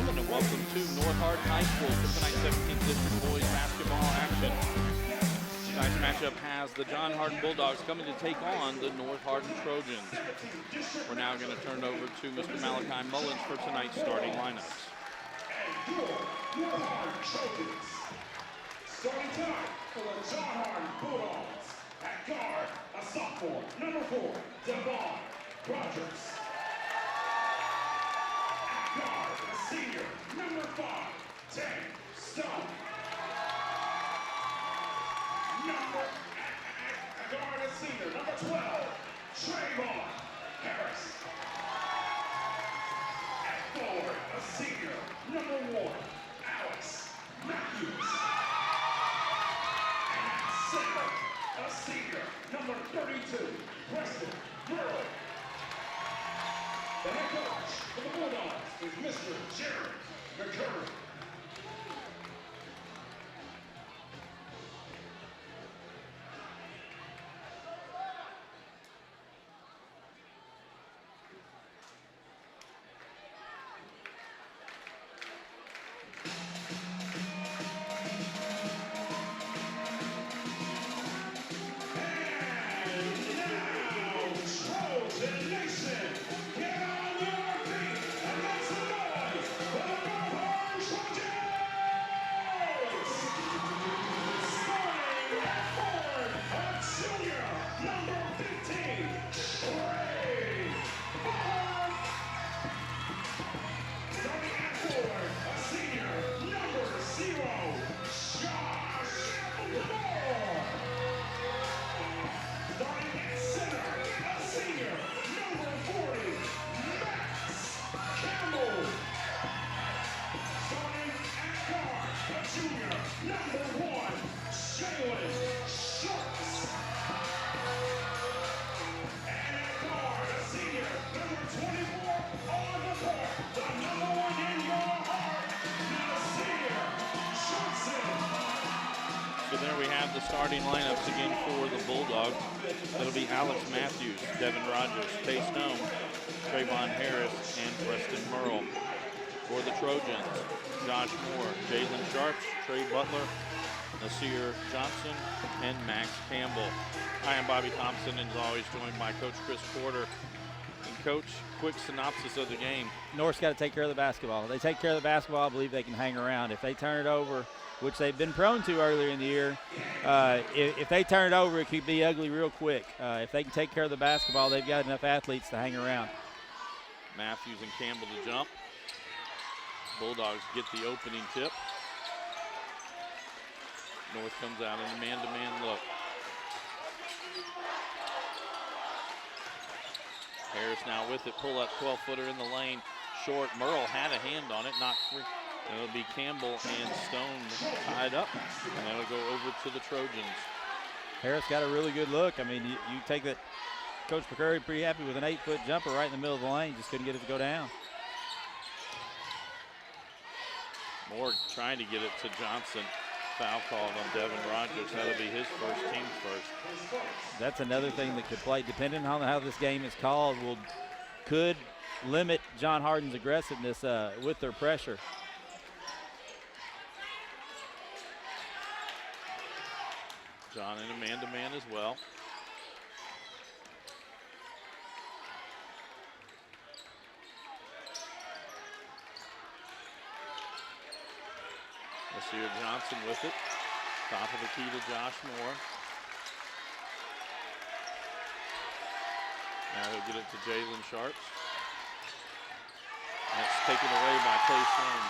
afternoon and welcome to North Hardin High School for tonight's 17th District Boys Basketball action. Tonight's matchup has the John Hardin Bulldogs coming to take on the North Hardin Trojans. We're now going to turn it over to Mr. Malachi Mullins for tonight's starting lineups. Starting tonight for the John Hardin Bulldogs. At guard, a sophomore, number 4, Devon Rogers. At guard, a senior, number 5, Dan Stone. At guard, a senior, number 12, Trayvon Harris. At forward, a senior, number 1, Alex Matthews. A senior, number 32, Preston Burley. The head coach for the Bulldogs is Mr. Jerry McCurry. Starting lineups again for the Bulldogs. That'll be Alex Matthews, Devin Rogers, Tay Stone, Trayvon Harris, and Preston Merle. For the Trojans, Josh Moore, Jalen Sharps, Trey Butler, Nasir Johnson, and Max Campbell. I am Bobby Thompson, and as always joined by Coach Chris Porter. And Coach, quick synopsis of the game. North's got to take care of the basketball. They take care of the basketball, I believe they can hang around. If they turn it over, which they've been prone to earlier in the year, if they turn it over, it could be ugly real quick. If they can take care of the basketball, they've got enough athletes to hang around. Matthews and Campbell to jump. Bulldogs get the opening tip. North comes out in a man-to-man look. Harris now with it, pull up 12-footer in the lane. Short, Merle had a hand on it, not free. It'll be Campbell and Stone tied up, and that'll go over to the Trojans. Harris got a really good look. I mean, you take that. Coach McCurry pretty happy with an 8-foot jumper right in the middle of the lane. Just couldn't get it to go down. Moore trying to get it to Johnson. Foul called on Devin Rogers. That'll be his first, team's first. That's another thing that could play, depending on how this game is called, could limit John Hardin's aggressiveness with their pressure. John in a man-to-man as well. Nasir Johnson with it. Top of the key to Josh Moore. Now he'll get it to Jalen Sharps. That's taken away by Tay Stone.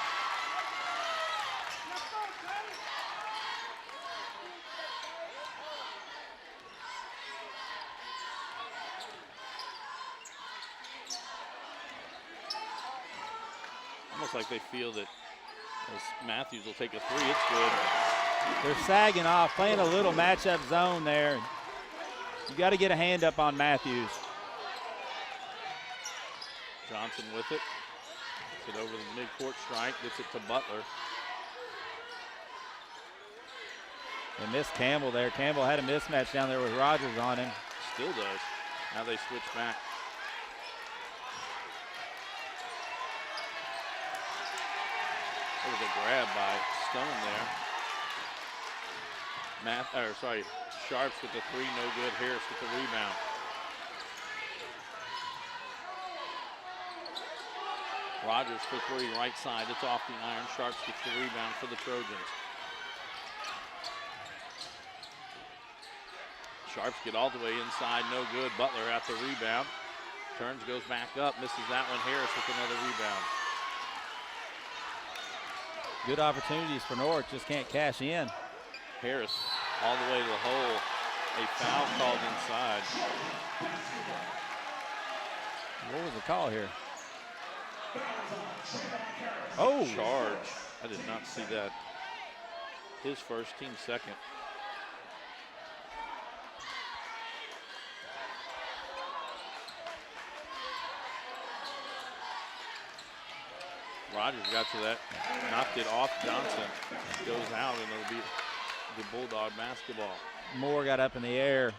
Almost like they feel that as Matthews will take a three, it's good. They're sagging off, playing a little matchup zone there. You got to get a hand up on Matthews. Johnson with it. Gets it over the midcourt strike, gets it to Butler. They missed Campbell there. Campbell had a mismatch down there with Rogers on him. Still does. Now they switch back. There was a grab by Stone there. Sharps with the three, no good. Harris with the rebound. Rogers for three, right side. It's off the iron. Sharps gets the rebound for the Trojans. Sharps get all the way inside, no good. Butler at the rebound. Turns, goes back up, misses that one. Harris with another rebound. Good opportunities for Norwich, just can't cash in. Harris all the way to the hole. A foul called inside. What was the call here? Oh! Charge. I did not see that. His first, team second. Rogers got to that, knocked it off. Johnson goes out, and it'll be the Bulldog basketball. Moore got up in the air.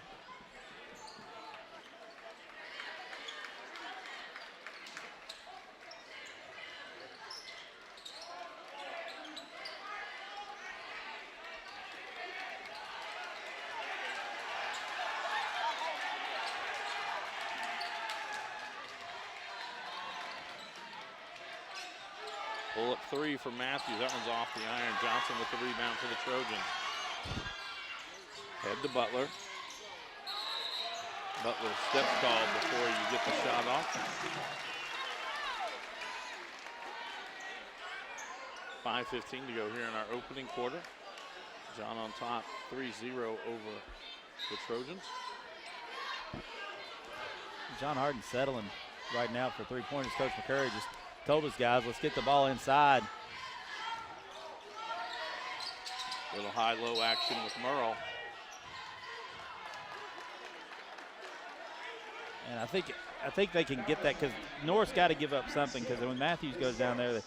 Pull up three for Matthews. That one's off the iron. Johnson with the rebound for the Trojans. Head to Butler. Butler steps called before you get the shot off. 5:15 to go here in our opening quarter. John on top, 3-0 over the Trojans. John Hardin settling right now for three-pointers. Coach McCurry just told us guys, let's get the ball inside. Little high-low action with Merle. And I think they can get that because North's got to give up something because when Matthews goes down there,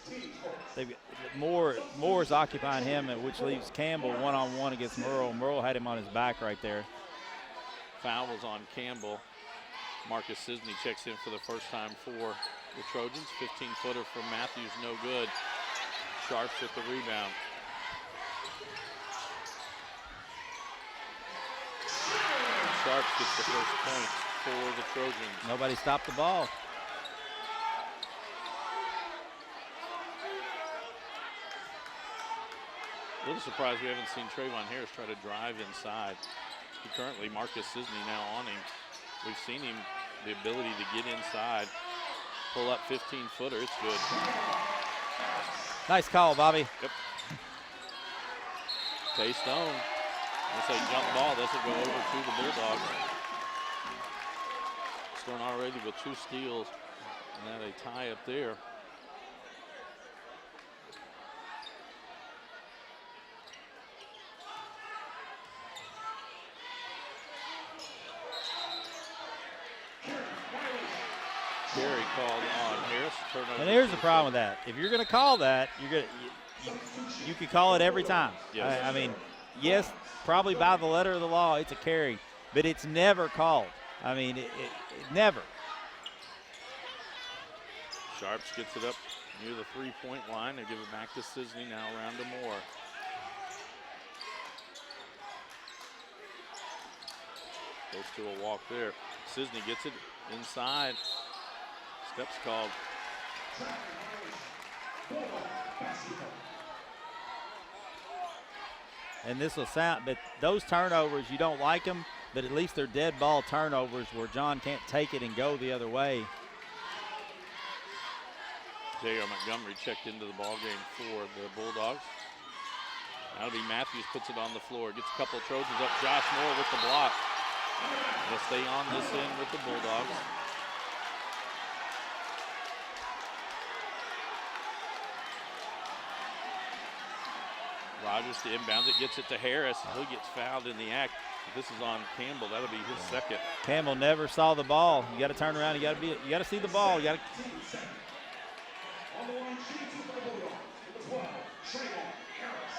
Moore's occupying him, which leaves Campbell one-on-one against Merle. Merle had him on his back right there. Foul was on Campbell. Marcus Sisney checks in for the first time for the Trojans. 15-footer from Matthews, no good. Sharps with the rebound. Sharps gets the first point for the Trojans. Nobody stopped the ball. A little surprised we haven't seen Trayvon Harris try to drive inside. Currently, Marcus Sisney now on him. We've seen him, the ability to get inside, pull up 15-footer. It's good. Nice call, Bobby. Yep. Tay Stone. It's a jump ball. This will go over to the Bulldogs. Stone already with 2 steals. And then a tie up there. Carey called on Harris. And here's the problem with that. If you're going to call that, you could call it every time. Yes. I mean, yes, probably by the letter of the law, it's a carry, but it's never called. I mean, it never. Sharps gets it up near the 3-point line. They give it back to Sisney, now around to Moore. Goes to a walk there. Sisney gets it inside. Steps called. And this will sound, but those turnovers, you don't like them, but at least they're dead ball turnovers where John can't take it and go the other way. J.R. Montgomery checked into the ball game for the Bulldogs. That'll be Matthews, puts it on the floor. Gets a couple of Trojans up. Josh Moore with the block. They'll stay on this end with the Bulldogs. Rogers to inbound it, gets it to Harris. He gets fouled in the act. This is on Campbell. That'll be his second. Campbell never saw the ball. You got to turn around. You got to see the ball. You got to. On the line, shooting 2 for the Bulldogs. Number 12, Trayvon Harris.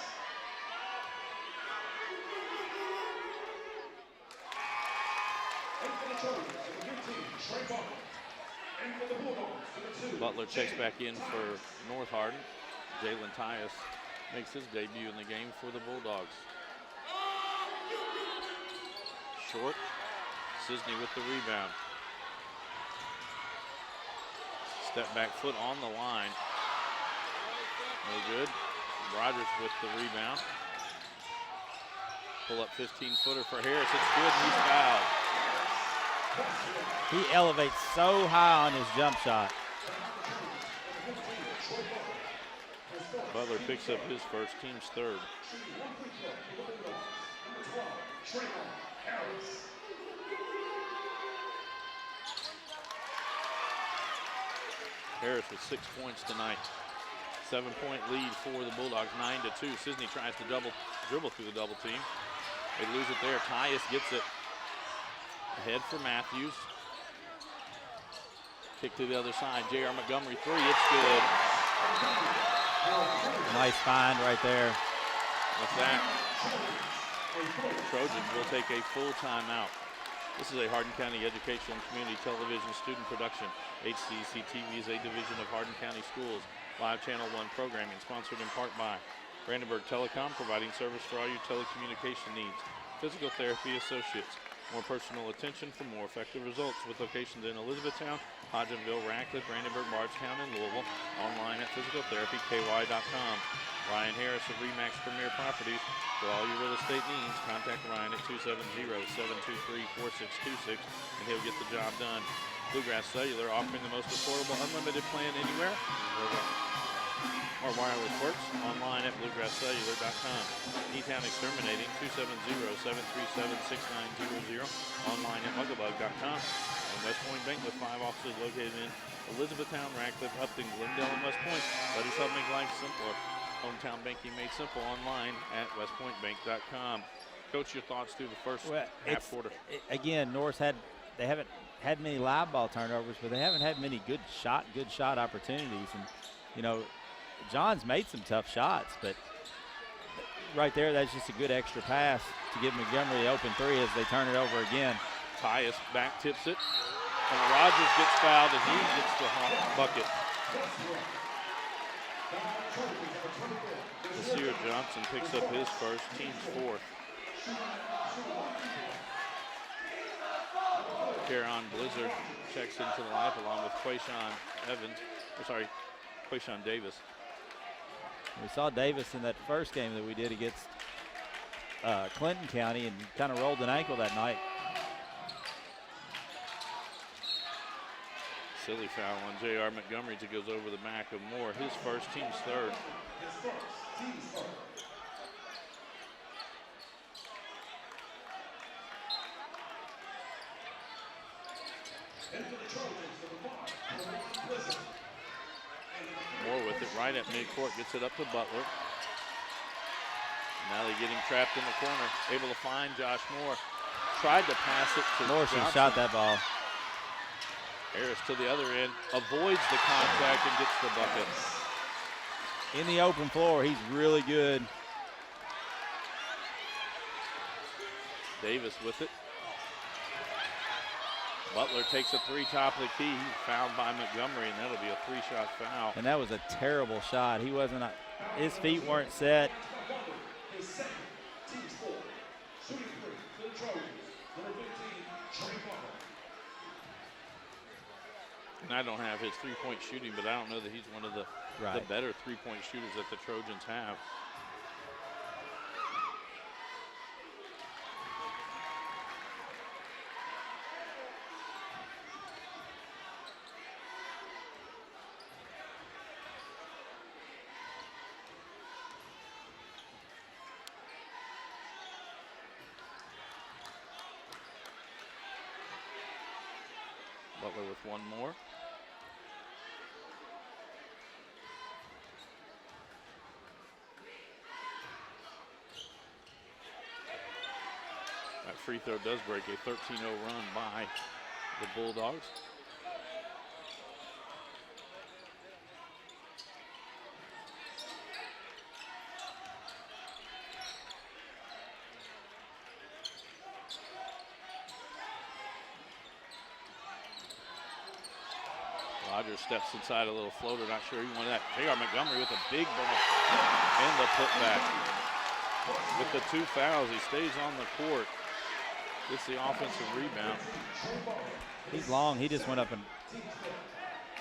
And for the Trojans, number 15, Trayvon. And for the Bulldogs, number 2. Butler checks back in for North Hardin. Jalen Tyus makes his debut in the game for the Bulldogs. Short. Cisney with the rebound. Step back foot on the line. No good. Rogers with the rebound. Pull up 15-footer for Harris. It's good. He's fouled. He elevates so high on his jump shot. Butler picks up his first, team's third. Harris with 6 points tonight. 7-point lead for the Bulldogs, 9-2. Cisney tries to dribble through the double team. They lose it there. Tyus gets it ahead for Matthews. Kick to the other side. J.R. Montgomery three. It's good. Nice find right there. With that, Trojans will take a full timeout. This is a Hardin County Educational and Community Television student production. HCEC-TV is a division of Hardin County Schools. Live Channel 1 programming sponsored in part by Brandenburg Telecom, providing service for all your telecommunication needs. Physical Therapy Associates, more personal attention for more effective results, with locations in Elizabethtown, Hodgenville, Radcliffe, Brandenburg, Bardstown, and Louisville. Online at physicaltherapyky.com. Ryan Harris of Remax Premier Properties. For all your real estate needs, contact Ryan at 270-723-4626, and he'll get the job done. Bluegrass Cellular, offering the most affordable unlimited plan anywhere or wireless works. Online at bluegrasscellular.com. E-Town Exterminating, 270-737-6900. Online at mugglebug.com. And West Point Bank with 5 offices located in Elizabethtown, Radcliffe, Upton, Glendale, and West Point. Let us help make life simpler. Hometown banking made simple online at westpointbank.com. Coach, your thoughts through the first half quarter? Again, Norris they haven't had many live ball turnovers, but they haven't had many good shot opportunities. And you know, John's made some tough shots, but right there, that's just a good extra pass to give Montgomery the open three as they turn it over again. Tyus back tips it, and Rogers gets fouled, and he gets the bucket. Nasir Johnson picks up his first, team's fourth. Caron Blizzard checks into the lineup along with Quayshawn Davis. We saw Davis in that first game that we did against Clinton County and kind of rolled an ankle that night. Silly foul on J.R. Montgomery as it goes over the back of Moore. His first, team's third. Moore with it right at midcourt, gets it up to Butler. Now they're getting trapped in the corner, able to find Josh Moore. Tried to pass it to Moore should have shot that ball. Harris to the other end, avoids the contact and gets the bucket. In the open floor, he's really good. Davis with it. Butler takes a three top of the key. He's fouled by Montgomery, and that'll be a three-shot foul. And that was a terrible shot. He wasn't, his feet weren't set. And I don't have his three-point shooting, but I don't know that he's one of the better three-point shooters that the Trojans have. Butler with one more. That free throw does break a 13-0 run by the Bulldogs. Rogers steps inside a little floater, not sure he wanted that. J.R. Montgomery with a big ball and the putback. With the 2 fouls, he stays on the court. Gets the offensive rebound. He's long. He just went up and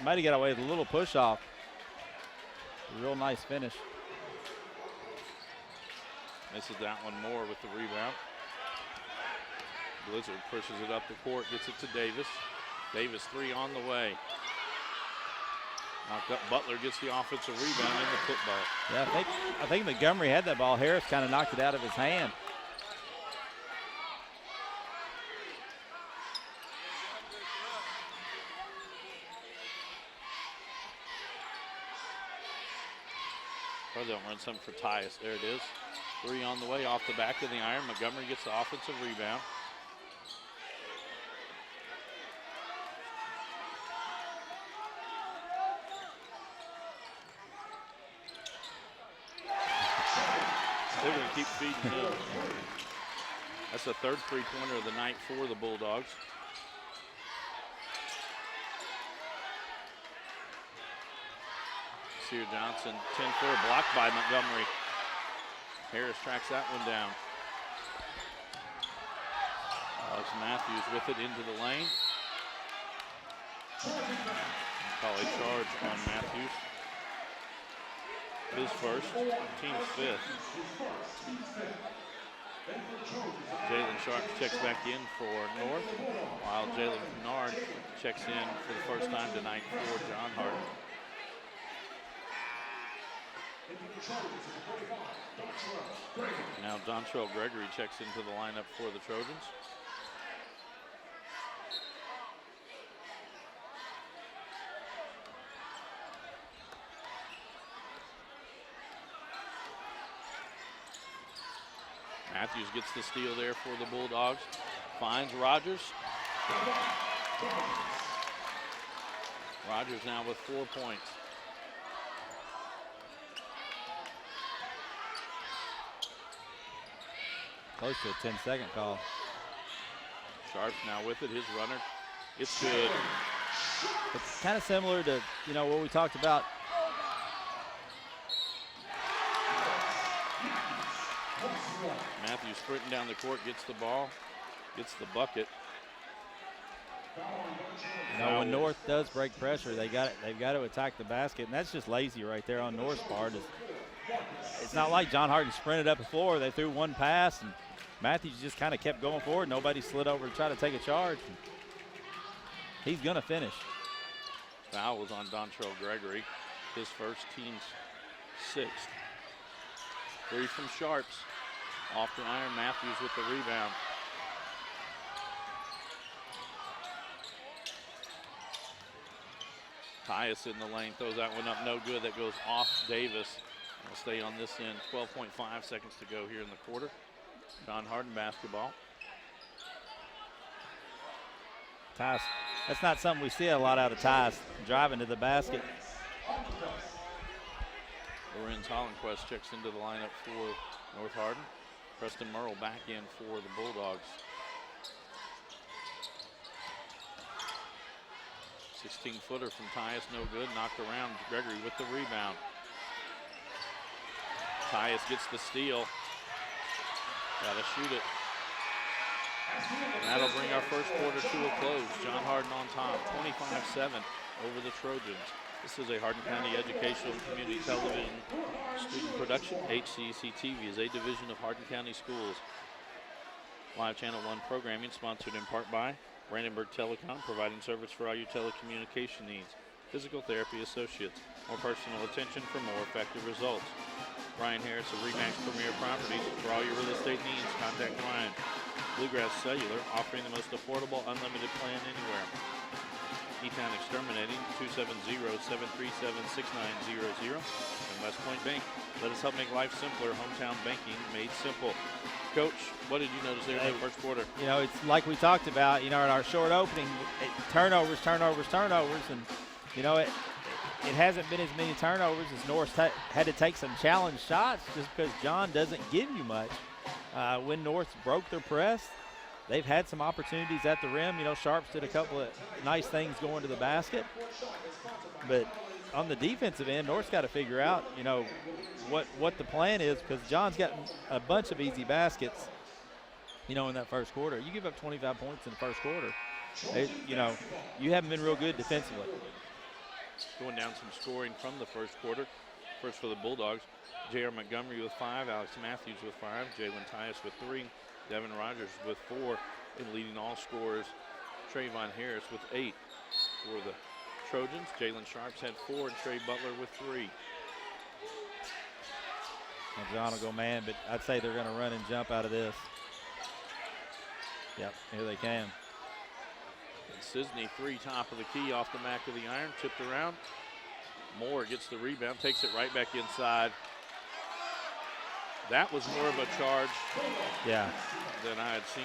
might have got away with a little push off. A real nice finish. Misses that one more with the rebound. Blizzard pushes it up the court, gets it to Davis. Davis 3 on the way. Knocked up. Butler gets the offensive rebound and the putback. Yeah, I think Montgomery had that ball. Harris kind of knocked it out of his hand. Probably don't run something for Tyus. There it is. 3 on the way off the back of the iron. Montgomery gets the offensive rebound. They're going to keep feeding him. That's the 3rd three-pointer of the night for the Bulldogs. Sear Johnson, 10-4, blocked by Montgomery. Harris tracks that one down. Alex Matthews with it into the lane. Call a charge on Matthews. His first, team's 5th. Jalen Sharp checks back in for North, while Jalen Kennard checks in for the first time tonight for John Hardin. Now Dontrell Gregory checks into the lineup for the Trojans. Matthews gets the steal there for the Bulldogs. Finds Rogers. Rogers now with 4 points. Close to a 10-second call. Sharp's now with it. His runner. It's good. It's kind of similar to, what we talked about. Matthews sprinting down the court, gets the ball, gets the bucket. When North does break pressure, they've got to attack the basket, and that's just lazy right there on North's part. It's not like John Hardin sprinted up the floor. They threw one pass, and Matthews just kind of kept going forward. Nobody slid over to try to take a charge. He's going to finish. Foul was on Dontrell Gregory, his first, team's 6th. 3 from Sharps. Off the iron, Matthews with the rebound. Tyus in the lane, throws that one up, no good. That goes off Davis. We'll stay on this end. 12.5 seconds to go here in the quarter. John Hardin basketball. Tyus, that's not something we see a lot out of Tyus, driving to the basket. Lorenz Hollenquist checks into the lineup for North Hardin. Preston Merle back in for the Bulldogs. 16-footer from Tyus, no good. Knocked around. Gregory with the rebound. Tyus gets the steal. Gotta shoot it. And that'll bring our first quarter to a close. John Hardin on top, 25-7 over the Trojans. This is a Hardin County Educational and Community Television student production. HCEC-TV is a division of Hardin County Schools. Live Channel 1 programming sponsored in part by Brandenburg Telecom, providing service for all your telecommunication needs. Physical Therapy Associates, more personal attention for more effective results. Ryan Harris of RE/MAX Premier Properties. For all your real estate needs, contact Ryan. Bluegrass Cellular, offering the most affordable, unlimited plan anywhere. E-Town Exterminating, 270-737-6900. And West Point Bank. Let us help make life simpler. Hometown banking made simple. Coach, what did you notice there in the first quarter? It's like we talked about, in our short opening, turnovers. And, it hasn't been as many turnovers as North had to take some challenge shots just because John doesn't give you much. When North broke their press, they've had some opportunities at the rim. You know, Sharps did a couple of nice things going to the basket. But on the defensive end, North's got to figure out, you know, what the plan is, because John's got a bunch of easy baskets, you know, in that first quarter. You give up 25 points in the first quarter, you know, you haven't been real good defensively. Going down some scoring from the first quarter. First for the Bulldogs, J.R. Montgomery with 5, Alex Matthews with 5, Jalen Tyus with 3, Devin Rogers with 4, and leading all scorers, Trayvon Harris with 8. For the Trojans, Jalen Sharps had 4, and Trey Butler with 3. And John will go man, but I'd say they're going to run and jump out of this. Yep, here they can. And Sisney, 3, top of the key, off the back of the iron, tipped around. Moore gets the rebound, takes it right back inside. That was more of a charge than I had seen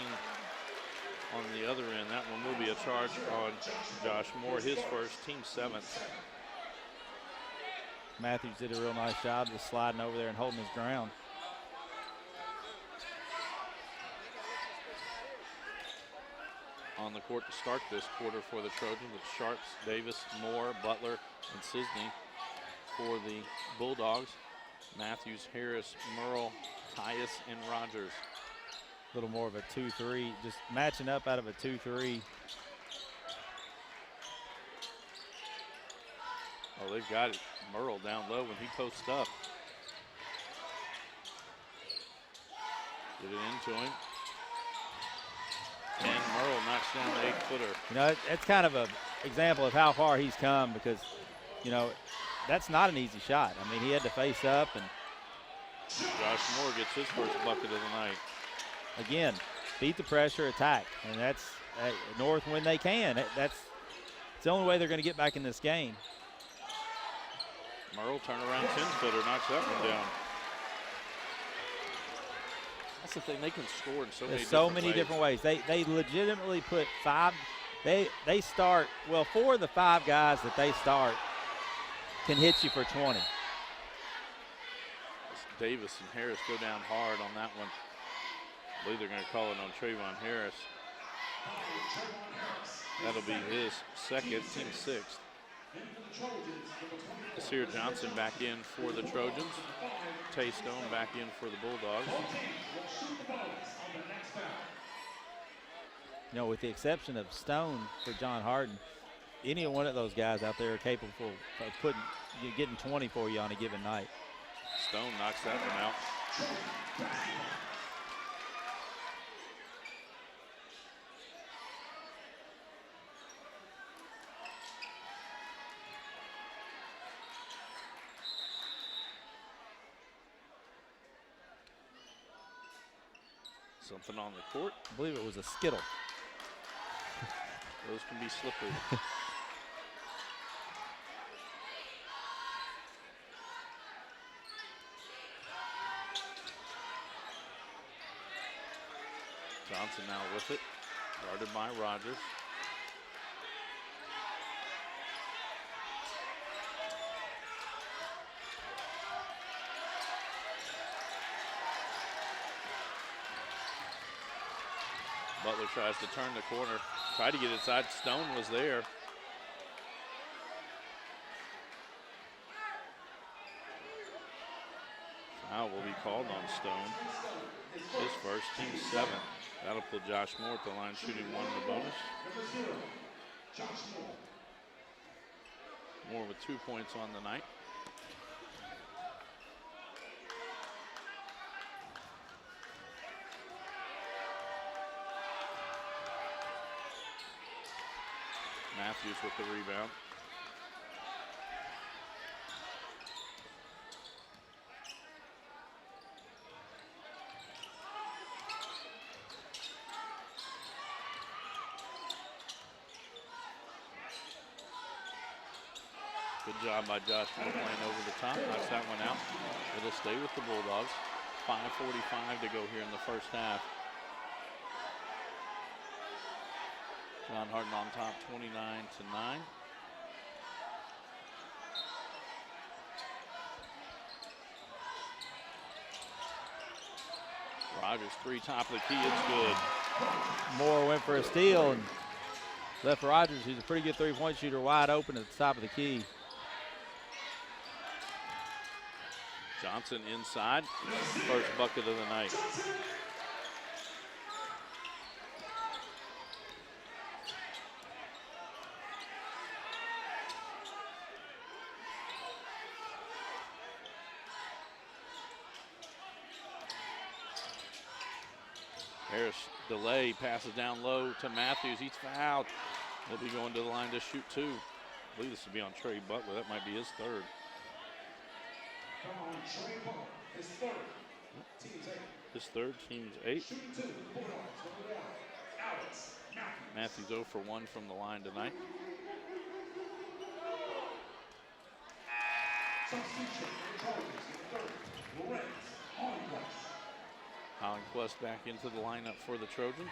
on the other end. That one will be a charge on Josh Moore, his first, team 7th. Matthews did a real nice job just sliding over there and holding his ground. On the court to start this quarter for the Trojans, it's Sharps, Davis, Moore, Butler, and Sisney. For the Bulldogs, Matthews, Harris, Merle, Tyus, and Rogers. A little more of a 2-3, just matching up out of a 2-3. Oh, they've got it. Merle down low when he posts up. Get it into him. And Merle knocks down the 8-footer. You know, it's kind of an example of how far he's come, because, you know, that's not an easy shot. I mean, he had to face up, and Josh Moore gets his first bucket of the night. Again, beat the pressure, attack, and that's North when they can. That's the only way they're going to get back in this game. Merle turnaround 10-footer, knocks that one down. That's the thing, they can score in so many different ways. They legitimately put 5. They start, well, 4 of the 5 guys that they start can hit you for 20. Davis and Harris go down hard on that one. I believe they're going to call it on Trayvon Harris. That'll be his second, team 6th. Nasir Johnson back in for the Trojans. Tay Stone back in for the Bulldogs. You know, with the exception of Stone for John Hardin, any one of those guys out there are capable of getting 20 for you on a given night. Stone knocks that one out. Something on the court. I believe it was a Skittle. Those can be slippery. Johnson now with it, guarded by Rogers. Butler tries to turn the corner, tried to get inside. Stone was there. Foul will be called on Stone. His first, team 7. That'll put Josh Moore at the line, shooting 1 in the bonus. Moore with 2 points on the night. Matthews with the rebound. Good job by Josh Moore playing over the top. Knocks that one out. It'll stay with the Bulldogs. 5:45 to go here in the first half. John Hardin on top, 29-9. Rogers, 3, top of the key, it's good. Moore went for a steal and left Rogers, who's a pretty good three-point shooter, wide open at the top of the key. Johnson inside, first bucket of the night. Harris delay, passes down low to Matthews. He's fouled. He'll be going to the line to shoot two. I believe this will be on Trey Butler. That might be his third. Come on, Trey Butler, his third. Team's 8. His third, team's 8. Shooting 2, Bulldogs, number 1, Alex Matthews 0 for 1 from the line tonight. Substitution for the Trojans, the third, Lorenz Hollenquist. Hollenquist back into the lineup for the Trojans.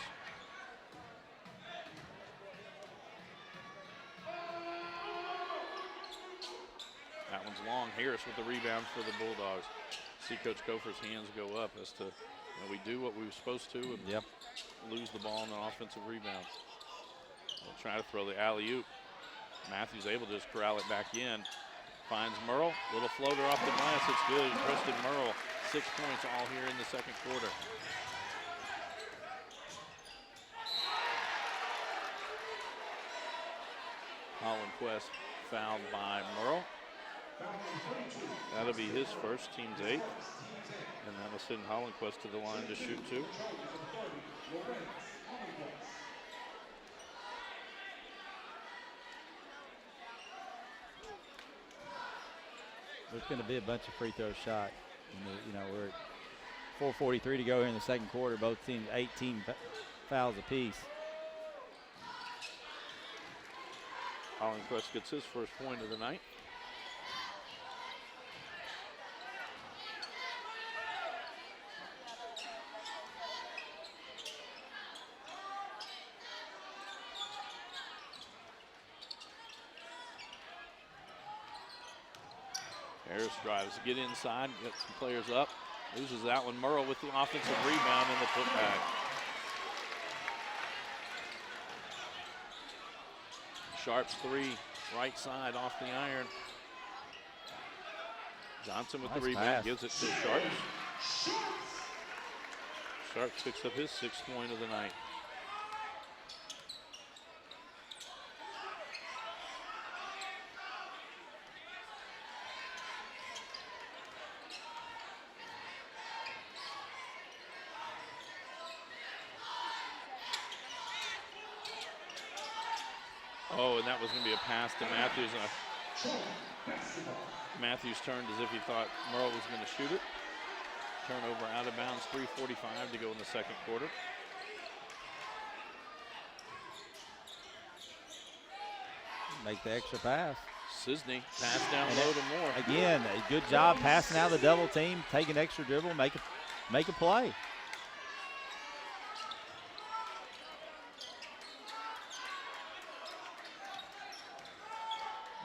That one's long. Harris with the rebound for the Bulldogs. See Coach Gopher's hands go up as to, we do what we were supposed to and lose the ball on an offensive rebound. We'll try to throw the alley-oop. Matthews able to just corral it back in. Finds Merle, little floater off the glass, it's good. Preston Merle, 6 points all here in the second quarter. Hollenquist fouled by Merle. That'll be his first, team's 8. And that'll send Hollenquist to the line to shoot 2. There's going to be a bunch of free throw shot. We're at 4:43 to go here in the second quarter. Both teams 18 fouls apiece. Hollenquist gets his first point of the night. Harris drives, get inside, get some players up, loses that one. Merle with the offensive rebound and the putback. Sharp's 3, right side off the iron. Johnson with the rebound, gives it to Sharps. Sharps picks up his 6th point of the night. Oh, and that was going to be a pass to Matthews. Matthews turned as if he thought Merle was going to shoot it. Turnover out of bounds, 3:45 to go in the second quarter. Make the extra pass. Sisney, pass down low to Moore. Again, a good job passing out of the double team, take an extra dribble, make a play.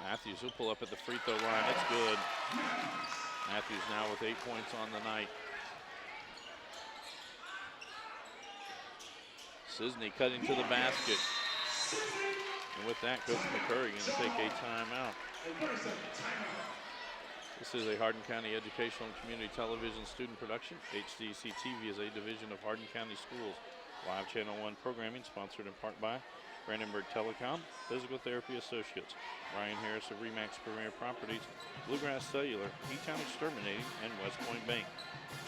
Matthews will pull up at the free throw line. It's good. Matthews now with 8 points on the night. Sisney cutting to the basket. And with that, Coach McCurry going to take a timeout. This is a Hardin County Educational and Community Television student production. HCEC-TV is a division of Hardin County Schools. Live Channel 1 programming sponsored in part by Brandenburg Telecom, Physical Therapy Associates, Ryan Harris of Remax Premier Properties, Bluegrass Cellular, E-Town Exterminating, and West Point Bank.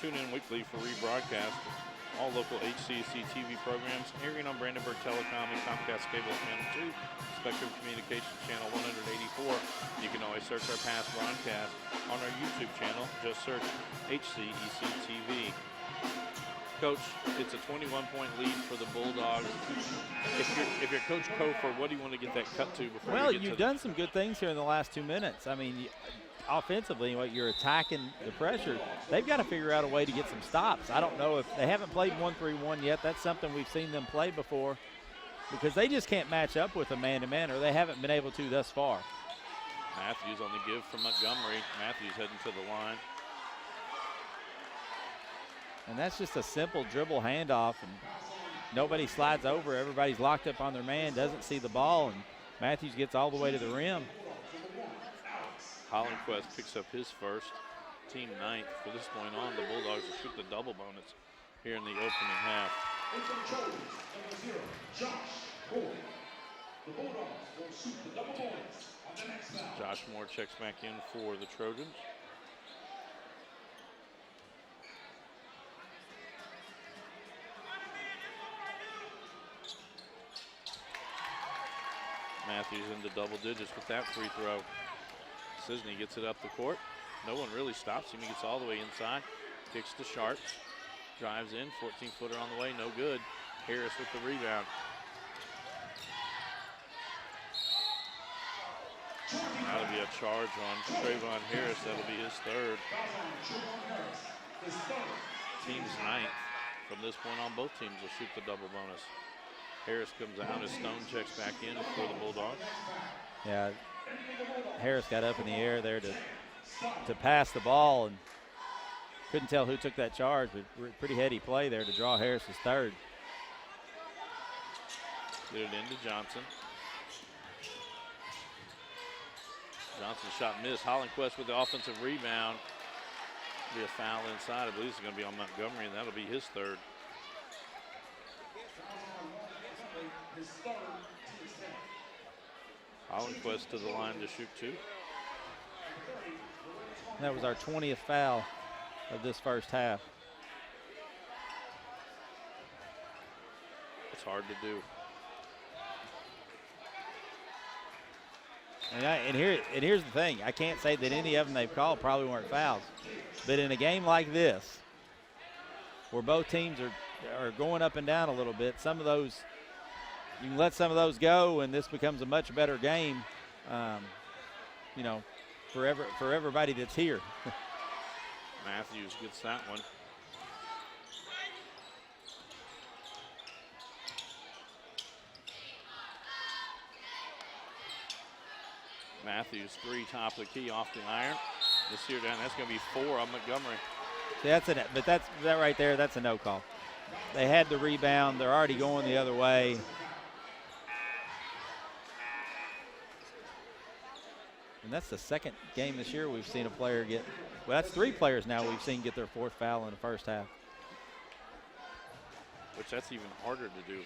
Tune in weekly for rebroadcast all local HCEC-TV programs airing on Brandenburg Telecom and Comcast Cable Channel 2, Spectrum Communications Channel 184. You can always search our past broadcast on our YouTube channel. Just search HCEC-TV. Coach, it's a 21-point lead for the Bulldogs. If you're Coach Kofor, what do you want to get that cut to before Well, you get you've done some good things here in the last 2 minutes. I mean, offensively, you're attacking the pressure. They've got to figure out a way to get some stops. I don't know if they haven't played 1-3-1 yet. That's something we've seen them play before because they just can't match up with a man-to-man, or they haven't been able to thus far. Matthews on the give from Montgomery. Matthews heading to the line. And that's just a simple dribble handoff. And nobody slides over. Everybody's locked up on their man, doesn't see the ball, and Matthews gets all the way to the rim. Hollandquist picks up his first, team 9th. From this point on, the Bulldogs will shoot the double bonus here in the opening half. Josh Moore checks back in for the Trojans. Matthews into double digits with that free throw. Cisney gets it up the court. No one really stops him. He gets all the way inside. Kicks to Sharps. Drives in. 14-footer on the way. No good. Harris with the rebound. That'll be a charge on Trayvon Harris. That'll be his third. Team's 9th. From this point on, both teams will shoot the double bonus. Harris comes out as Stone checks back in for the Bulldogs. Yeah, Harris got up in the air there to pass the ball, and couldn't tell who took that charge, but pretty heady play there to draw Harris's third. Get it into Johnson. Johnson shot missed. Hollandquist with the offensive rebound. Be a foul inside. I believe it's going to be on Montgomery, and that'll be his third. Hollandquist to the line to shoot 2. That was our 20th foul of this first half. It's hard to do. And here's the thing. I can't say that any of them they've called probably weren't fouls. But in a game like this, where both teams are going up and down a little bit, some of those, you can let some of those go, and this becomes a much better game, you know, for everybody that's here. Matthews gets that one. Matthews 3 top of the key off the iron. This here down, that's going to be 4 on Montgomery. See, that right there, that's a no call. They had the rebound. They're already going the other way. And that's the second game this year we've seen a player get, well, that's 3 players now we've seen get their 4th foul in the first half. Which that's even harder to do.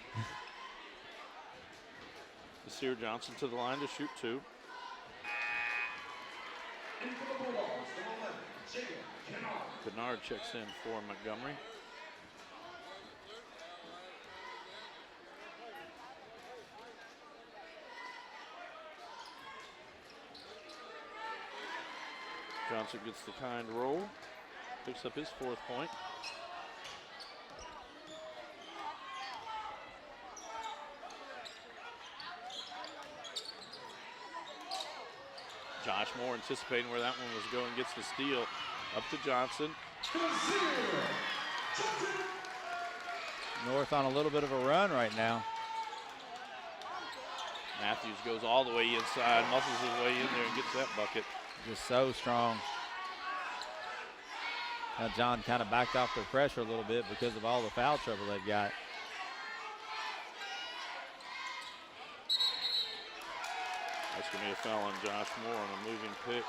Nasir Johnson to the line to shoot 2. Kennard checks in for Montgomery. Johnson gets the kind roll, picks up his 4th point. Josh Moore anticipating where that one was going, gets the steal. Up to Johnson. North on a little bit of a run right now. Matthews goes all the way inside, muscles his way in there and gets that bucket. Just so strong. Now John kind of backed off their pressure a little bit because of all the foul trouble they've got. That's going to be a foul on Josh Moore on a moving pick.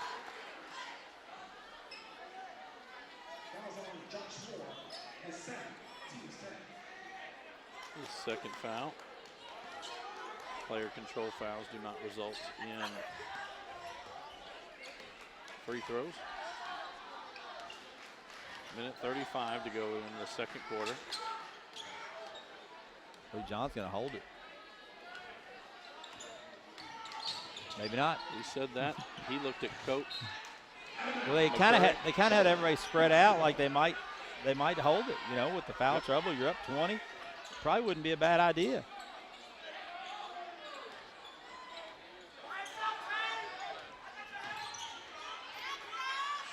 His 2nd foul. Player control fouls do not result in free throws. Minute 35 to go in the 2nd quarter. Lee John's going to hold it. Maybe not. He said that. He looked at Coach. Well, they kind of had everybody spread out like they might hold it. You know, with the foul trouble, you're up 20. Probably wouldn't be a bad idea.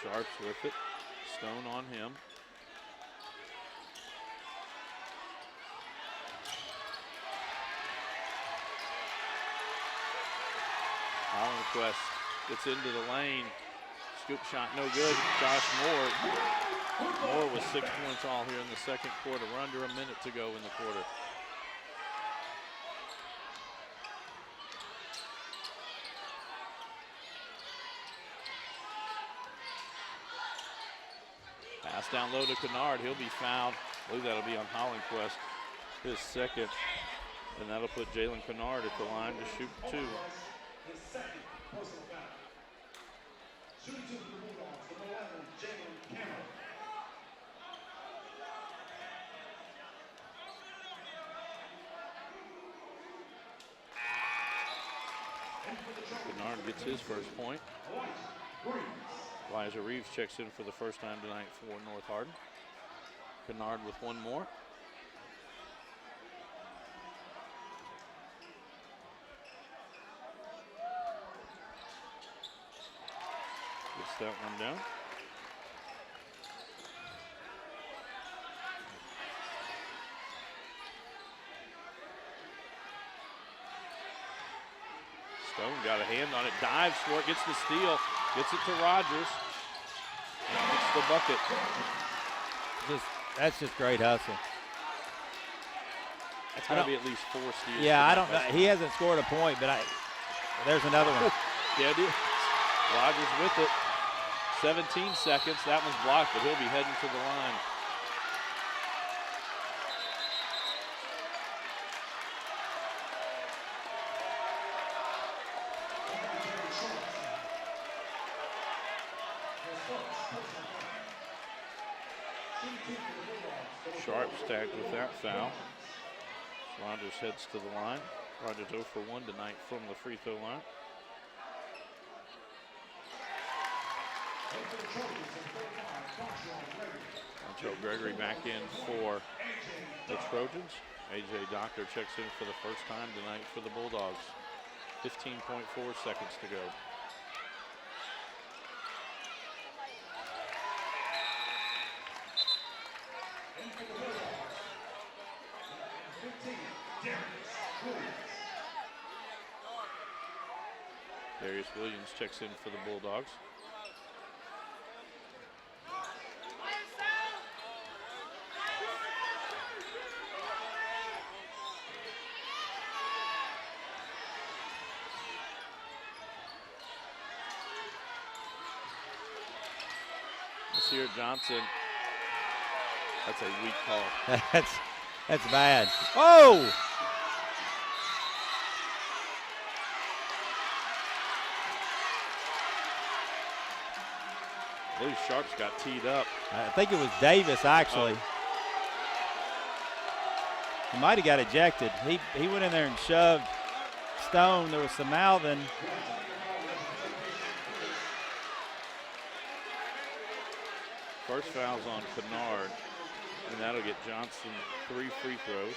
Sharps with it. Stone on him. Hollandquist gets into the lane. Scoop shot no good. Josh Moore. Moore with 6 points all here in the 2nd quarter. We're under a minute to go in the quarter. Gets down low to Kennard. He'll be fouled. I believe that'll be on Hollingquist, his second. And that'll put Jalen Kennard at the line to shoot 2. His second personal foul. Shooting 2 for the Bulldogs, number 11, Jalen Cameron. Kennard gets his first point. Elijah Reeves checks in for the first time tonight for North Hardin. Kennard with one more. Gets that one down. Stone got a hand on it, dives for it, gets the steal, gets it to Rogers. And gets the bucket. That's just great hustle. That's got to be at least 4 steals. Yeah, I don't know. He hasn't scored a point, but there's another one. Yeah, it is. Rogers with it. 17 seconds. That one's blocked, but he'll be heading to the line. Sharp's tagged with that foul. Rogers heads to the line. Rogers 0 for 1 tonight from the free throw line. Joe Gregory back in for the Trojans. AJ Doctor checks in for the first time tonight for the Bulldogs. 15.4 seconds to go. Darius Williams checks in for the Bulldogs. Nasir Johnson. That's a weak call. That's bad. Oh! I believe Sharps got teed up. I think it was Davis, actually. He might have got ejected. He went in there and shoved Stone. There was some mouthing. First foul's on Kennard, and that'll get Johnson 3 free throws.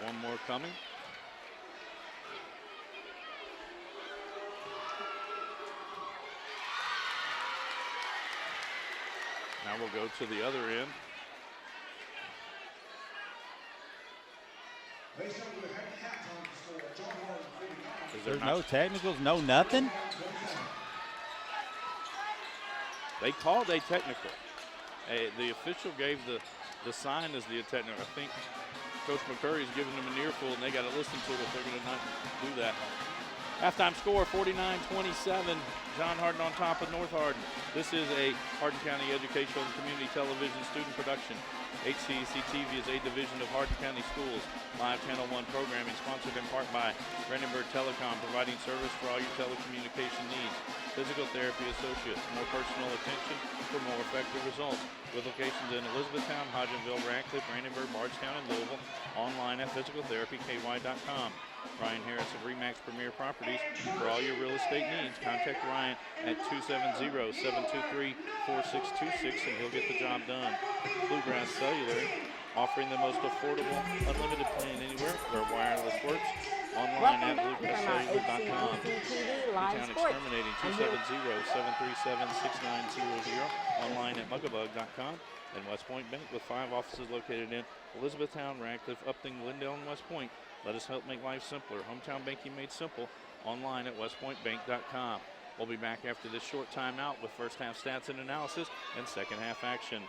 One more coming. Now we'll go to the other end. There's no technicals, no nothing? They called a technical. The official gave the sign as the technical. I think Coach McCurry's giving them an earful, and they got to listen to it if they're going to not do that. Halftime score, 49-27. John Hardin on top of North Hardin. This is a Hardin County Educational and Community Television student production. HCEC-TV is a division of Hardin County Schools. Live Channel 1 programming sponsored in part by Brandenburg Telecom, providing service for all your telecommunication needs. Physical Therapy Associates, more personal attention for more effective results. With locations in Elizabethtown, Hodgenville, Radcliffe, Brandenburg, Bardstown, and Louisville. Online at physicaltherapyky.com. Ryan Harris of Remax Premier Properties. For all your real estate needs, contact Ryan at 270-723-4626 and he'll get the job done. Bluegrass Cellular, offering the most affordable, unlimited plan anywhere where wireless works. Online at bluegrasscellular.com. Town Exterminating, 270-737-6900. Online at mugabug.com. And West Point Bank with 5 offices located in Elizabethtown, Radcliffe, Upton, Glendale, and West Point. Let us help make life simpler. Hometown banking made simple online at westpointbank.com. We'll be back after this short timeout with first half stats and analysis and second half action.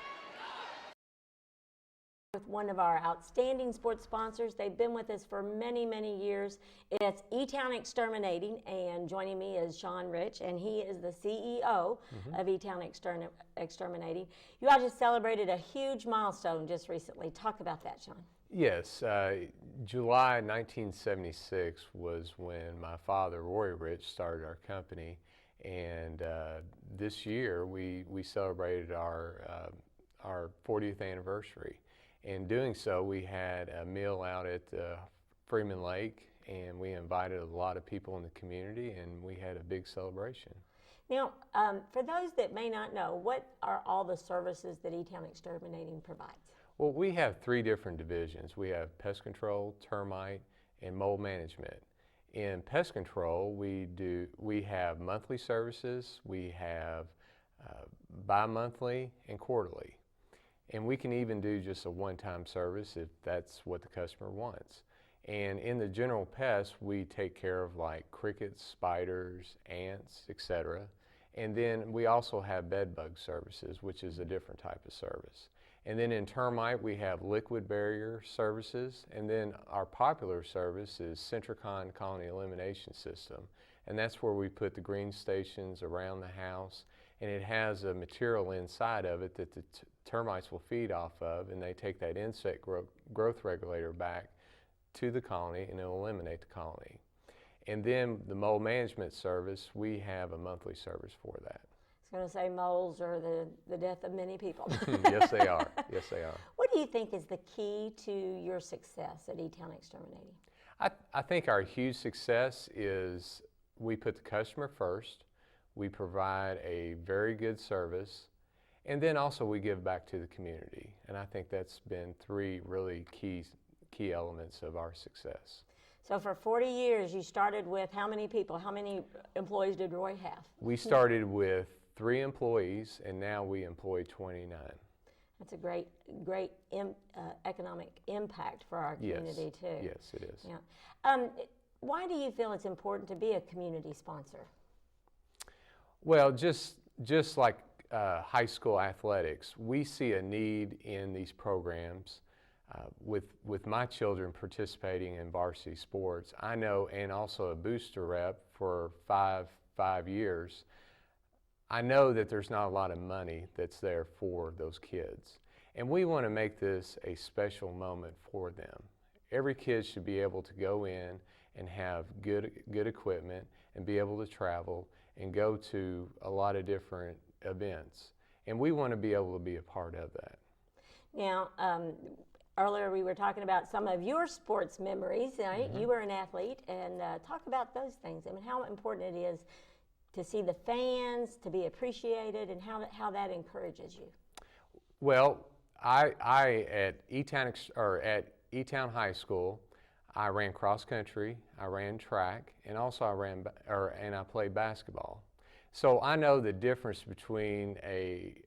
With one of our outstanding sports sponsors. They've been with us for many, many years. It's E-Town Exterminating, and joining me is Sean Rich, and he is the CEO of E-Town Exterminating. You all just celebrated a huge milestone just recently. Talk about that, Sean. Yes, July 1976 was when my father, Roy Rich, started our company, and this year we celebrated our 40th anniversary. In doing so, we had a meal out at Freeman Lake, and we invited a lot of people in the community, and we had a big celebration. Now, for those that may not know, what are all the services that E-Town Exterminating provides? Well, we have 3 different divisions. We have pest control, termite, and mold management. In pest control, we have monthly services, we have bi-monthly and quarterly. And we can even do just a one-time service if that's what the customer wants. And in the general pests, we take care of like crickets, spiders, ants, etc. And then we also have bed bug services, which is a different type of service. And then in termite, we have liquid barrier services. And then our popular service is Centricon Colony Elimination System. And that's where we put the green stations around the house. And it has a material inside of it that the termites will feed off of, and they take that insect growth regulator back to the colony, and it will eliminate the colony. And then the mold management service, we have a monthly service for that. I was going to say moles are the death of many people. Yes, they are. Yes, they are. What do you think is the key to your success at E-Town Exterminating? I think our huge success is we put the customer first. We provide a very good service, and then also we give back to the community. And I think that's been 3 really key elements of our success. So for 40 years, you started with how many people? How many employees did Roy have? We started with 3 employees, and now we employ 29. That's a great economic impact for our community too. Yes, it is. Yeah. Why do you feel it's important to be a community sponsor? Well, just like high school athletics, we see a need in these programs. With my children participating in varsity sports, I know, and also a booster rep for five years, I know that there's not a lot of money that's there for those kids. And we want to make this a special moment for them. Every kid should be able to go in and have good equipment and be able to travel and go to a lot of different events. And we want to be able to be a part of that. Now, earlier we were talking about some of your sports memories, right? You were an athlete, and talk about those things. I mean, how important it is to see the fans, to be appreciated, and how that encourages you. Well, I at E-Town High School, I ran cross country, I ran track, and also I played basketball. So I know the difference between a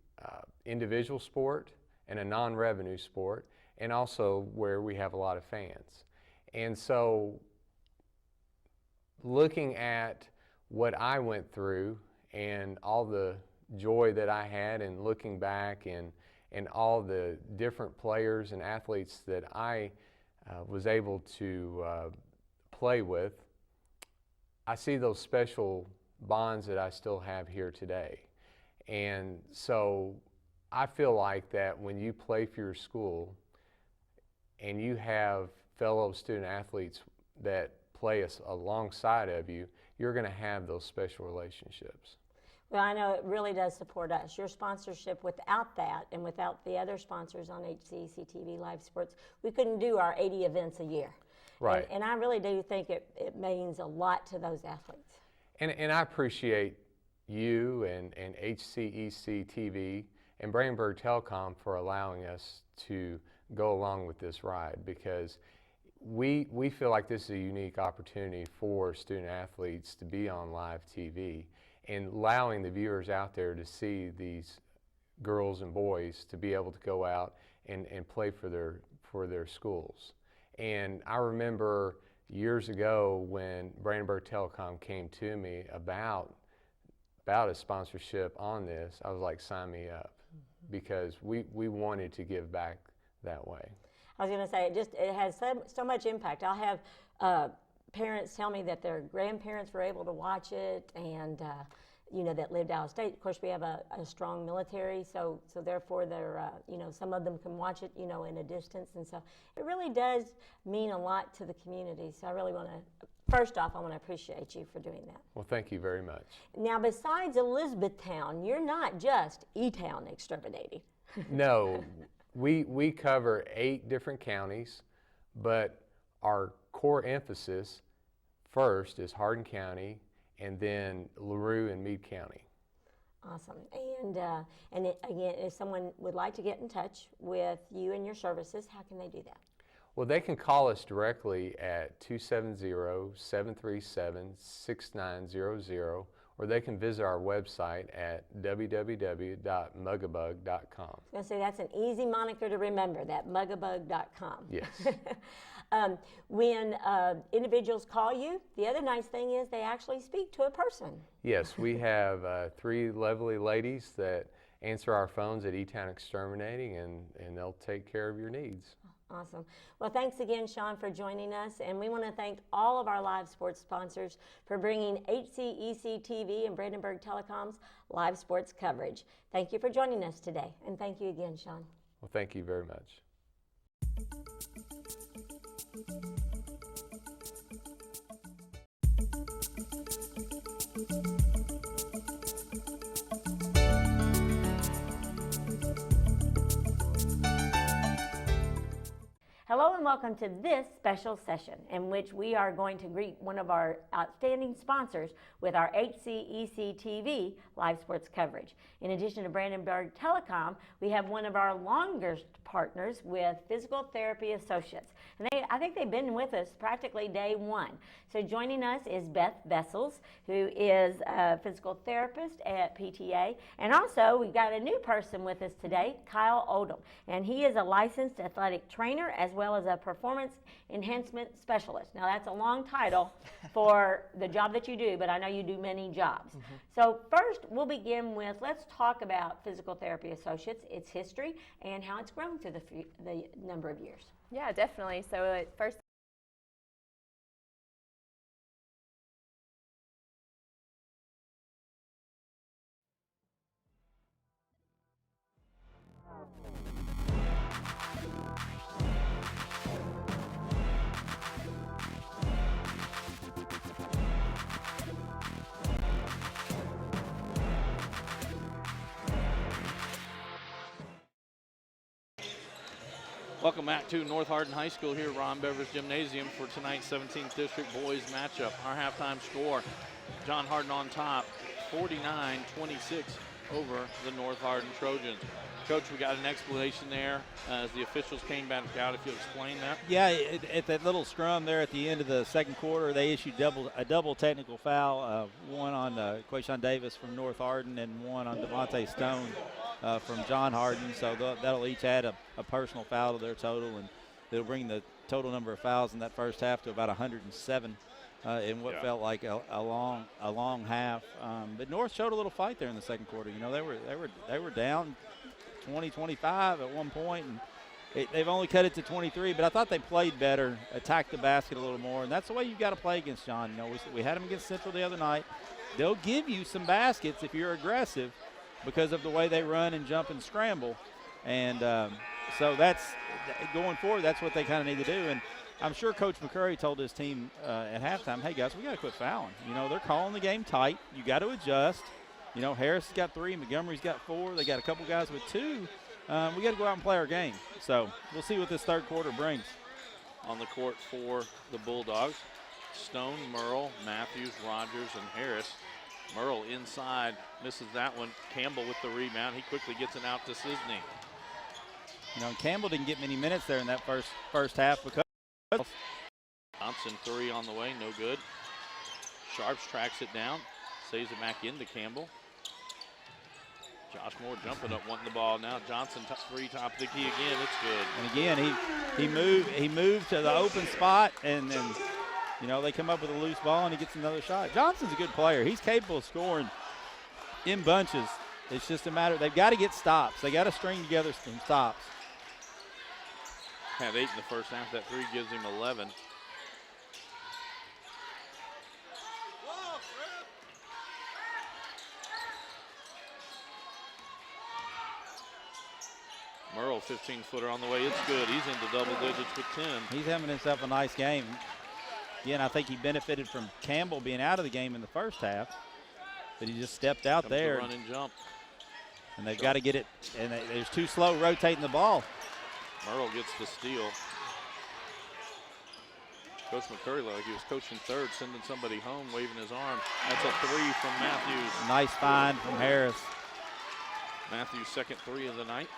individual sport and a non-revenue sport, and also where we have a lot of fans. And so looking at what I went through and all the joy that I had, and looking back and all the different players and athletes that I was able to play with, I see those special bonds that I still have here today. And so I feel like that when you play for your school and you have fellow student athletes that play alongside of you, you're going to have those special relationships. Well, I know it really does support us. Your sponsorship, without that and without the other sponsors on HCEC-TV Live Sports, we couldn't do our 80 events a year. Right. And I really do think it means a lot to those athletes. And I appreciate you and HCEC-TV and Brandenburg Telecom for allowing us to go along with this ride, because we feel like this is a unique opportunity for student athletes to be on live TV, and allowing the viewers out there to see these girls and boys to be able to go out and play for their schools. And I remember years ago when Brandenburg Telecom came to me about a sponsorship on this, I was like, sign me up, because we wanted to give back that way. I was going to say, it has so much impact. I'll have parents tell me that their grandparents were able to watch it, and you know, that lived out of state. Of course, we have a strong military, so therefore they're you know, some of them can watch it, you know, in a distance, and so it really does mean a lot to the community. So I really want to, first off, I want to appreciate you for doing that. Well, thank you very much. Now, besides Elizabethtown, you're not just E-Town exterminating. No, we cover 8 different counties, but our core emphasis first is Hardin County, and then LaRue and Meade County. Awesome. And again, if someone would like to get in touch with you and your services, how can they do that? Well, they can call us directly at 270-737-6900, or they can visit our website at www.mugabug.com. I was going to say, that's an easy moniker to remember, that mugabug.com. Yes. When individuals call you, the other nice thing is they actually speak to a person. Yes, we have 3 lovely ladies that answer our phones at E-Town Exterminating, and they'll take care of your needs. Awesome. Well, thanks again, Sean, for joining us. And we want to thank all of our live sports sponsors for bringing HCEC-TV and Brandenburg Telecom's live sports coverage. Thank you for joining us today. And thank you again, Sean. Well, thank you very much. Hello and welcome to this special session in which we are going to greet one of our outstanding sponsors with our HCEC-TV live sports coverage. In addition to Brandenburg Telecom, we have one of our longest partners with Physical Therapy Associates. And I think they've been with us practically day one. So joining us is Beth Vessels, who is a physical therapist at PTA. And also we've got a new person with us today, Kyle Odom. And he is a licensed athletic trainer as well as a performance enhancement specialist. Now that's a long title for the job that you do, but I know you do many jobs. So first we'll begin with, let's talk about Physical Therapy Associates, its history, and how it's grown through the number of years. Yeah, definitely. So at first, Welcome back to North Hardin High School here at Ron Bever's Gymnasium for tonight's 17th District Boys matchup. Our halftime score, John Hardin on top, 49-26 over the North Hardin Trojans. Coach, we got an explanation there as the officials came back out. If you'll explain that. Yeah, at that little scrum there at the end of the second quarter, they issued a double technical foul, one on Quayshawn Davis from North Hardin and one on Devontae Stone from John Hardin. So that'll each add a personal foul to their total, and it'll bring the total number of fouls in that first half to about 107 in what felt like a long half. But North showed a little fight there in the second quarter. You know, they were down 20-25 at one point, and they've only cut it to 23, but I thought they played better, attacked the basket a little more, and that's the way you've got to play against John. You know, we had them against Central the other night. They'll give you some baskets if you're aggressive because of the way they run and jump and scramble, and so that's going forward, that's what they kind of need to do. And I'm sure Coach McCurry told his team at halftime, hey guys, we got to quit fouling. You know, they're calling the game tight. You got to adjust. You know, Harris has got 3, Montgomery's got 4. They got a couple guys with 2. We got to go out and play our game. So we'll see what this third quarter brings. On the court for the Bulldogs, Stone, Merle, Matthews, Rogers, and Harris. Merle inside, misses that one. Campbell with the rebound. He quickly gets it out to Sisney. You know, Campbell didn't get many minutes there in that first half because Thompson 3 on the way, no good. Sharps tracks it down, saves it back into Campbell. Josh Moore jumping up, wanting the ball. Now Johnson, three, top of the key again. It's good. And again, he moved to the open spot, and then, you know, they come up with a loose ball, and he gets another shot. Johnson's a good player. He's capable of scoring in bunches. It's just a matter, they've got to get stops. They got to string together some stops. Had 8 in the first half. That 3 gives him 11. Merle, 15-footer on the way. It's good. He's into double digits with 10. He's having himself a nice game. Again, I think he benefited from Campbell being out of the game in the first half, but he just stepped out Comes there. The run and jump. And they've got to get it, and there's too slow rotating the ball. Merle gets the steal. Coach McCurry looked like he was coaching third, sending somebody home, waving his arm. That's a 3 from Matthews. Nice find from Harris. Matthews' second 3 of the night.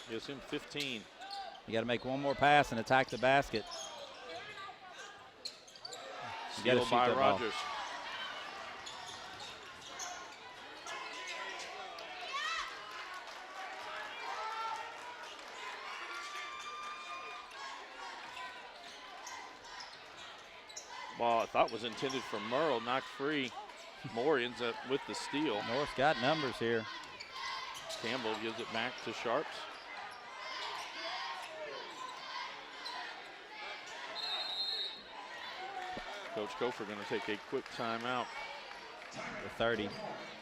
Gives him 15. You got to make one more pass and attack the basket. Steal by Rogers. Ball I thought was intended for Merle, knocked free. Moore ends up with the steal. North's got numbers here. Campbell gives it back to Sharps. Coach Gopher going to take a quick timeout. The 30.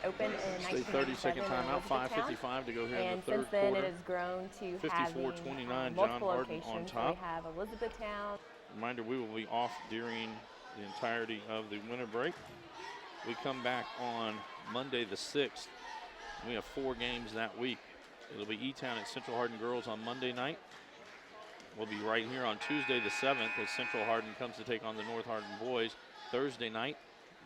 Open in Stay 30-second timeout, 5:55 to go here in the and third since then quarter. it has grown to 54-29, having John multiple Hardin locations. on So top. we have Elizabethtown. Reminder, we will be off during the entirety of the winter break. We come back on Monday the 6th. We have 4 games that week. It'll be E-Town at Central Hardin Girls on Monday night. We'll be right here on Tuesday the 7th as Central Hardin comes to take on the North Hardin boys. Thursday night,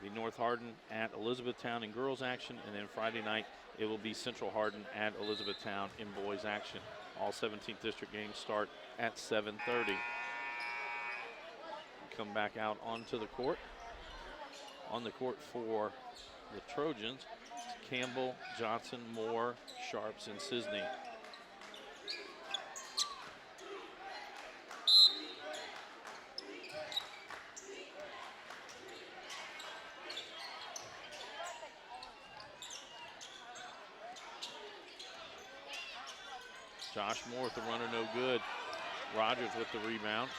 the North Hardin at Elizabethtown in girls action, and then Friday night it will be Central Hardin at Elizabethtown in boys action. All 17th district games start at 7:30. Come back out onto the court. On the court for the Trojans, it's Campbell, Johnson, Moore, Sharps, and Sisney. Josh Moore with the runner, no good. Rogers with the rebound.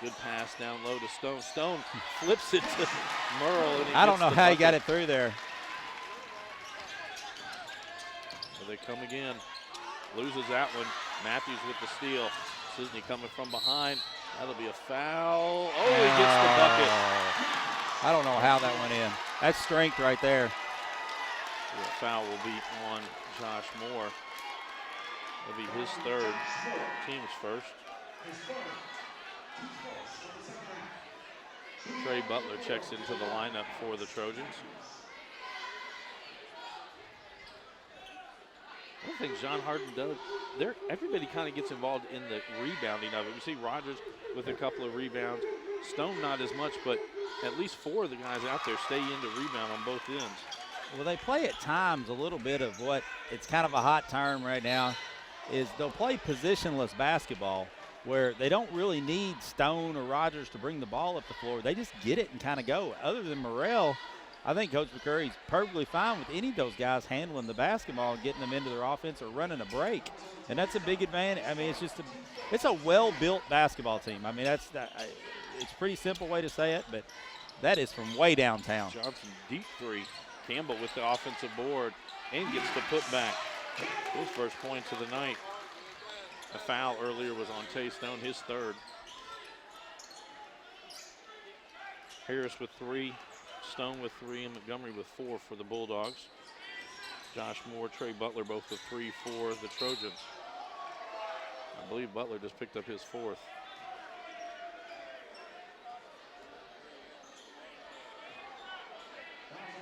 Good pass down low to Stone. Stone flips it to Merle. And I don't know how he bucket. got it through there. So they come again. Loses that one. Matthews with the steal. Sisney coming from behind. That'll be a foul. Oh, he gets the bucket. I don't know how that went in. That's strength right there. The foul will be on Josh Moore. It'll be his third, team's first. Trey Butler checks into the lineup for the Trojans. One of the things John Hardin does, everybody kind of gets involved in the rebounding of it. We see Rogers with a couple of rebounds. Stone not as much, but at least 4 of the guys out there stay in to rebound on both ends. Well, they play at times a little bit of what it's kind of a hot term right now is they'll play positionless basketball where they don't really need Stone or Rogers to bring the ball up the floor. They just get it and kind of go. Other than Morrell, I think Coach McCurry's perfectly fine with any of those guys handling the basketball and getting them into their offense or running a break. And that's a big advantage. I mean, it's a well-built basketball team. I mean, it's a pretty simple way to say it, but that is from way downtown. Johnson, deep 3. Campbell with the offensive board and gets the putback. His first points of the night. A foul earlier was on Tay Stone, his third. Harris with 3, Stone with 3, and Montgomery with 4 for the Bulldogs. Josh Moore, Trey Butler both with 3 for the Trojans. I believe Butler just picked up his 4th.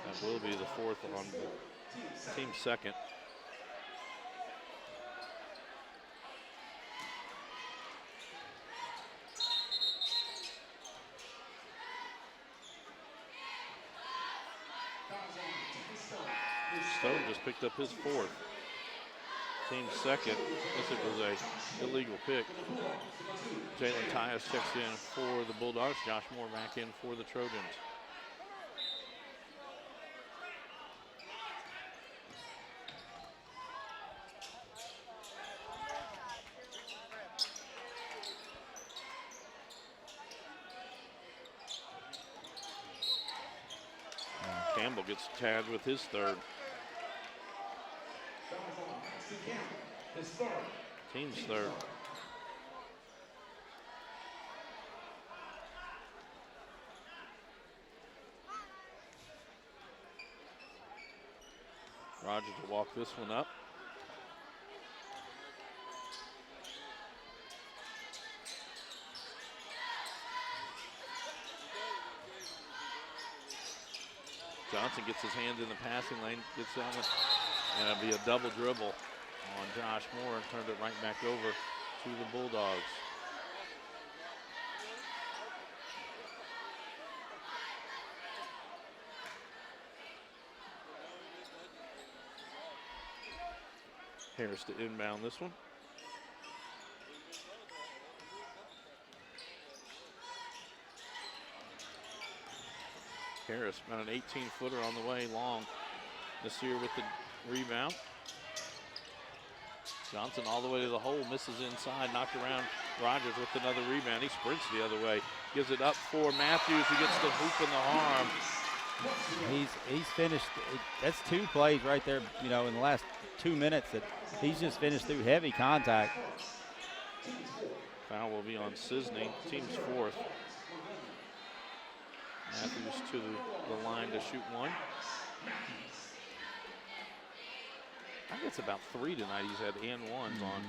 That will be the 4th on team second. picked up his 4th. Team's second. Guess it was a illegal pick. Jalen Tyus checks in for the Bulldogs. Josh Moore back in for the Trojans. Campbell gets tagged with his 3rd. Team's 3rd. Rogers will walk this one up. Johnson gets his hands in the passing lane, gets on it, and it'll be a double dribble on Josh Moore and turned it right back over to the Bulldogs. Harris to inbound this one. Harris, about an 18-footer on the way long this year with the rebound. Johnson all the way to the hole, misses inside, knocked around Rogers with another rebound. He sprints the other way, gives it up for Matthews, who gets the hoop in the arm. He's finished. That's 2 plays right there, you know, in the last 2 minutes that he's just finished through heavy contact. Foul will be on Cisney, team's 4th. Matthews to the line to shoot 1. I think it's about 3 tonight. He's had and ones on.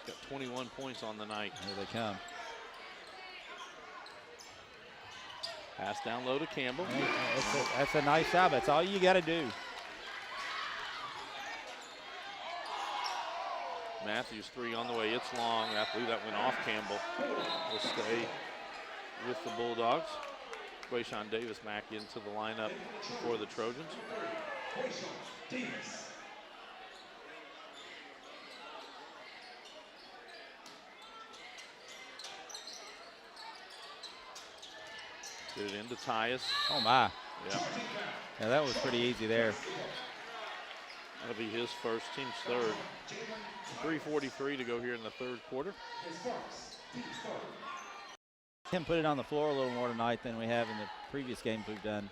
He's got 21 points on the night. Here they come. Pass down low to Campbell. That's a nice shot. That's all you got to do. Matthews 3 on the way. It's long. I believe that went off Campbell. Will stay with the Bulldogs. Quayshawn Davis back into the lineup for the Trojans. Get it into Tyus. Oh, my. Yeah. Yeah, that was pretty easy there. That'll be his first, team's 3rd. 3:43 to go here in the 3rd quarter. Can put it on the floor a little more tonight than we have in the previous games we've done.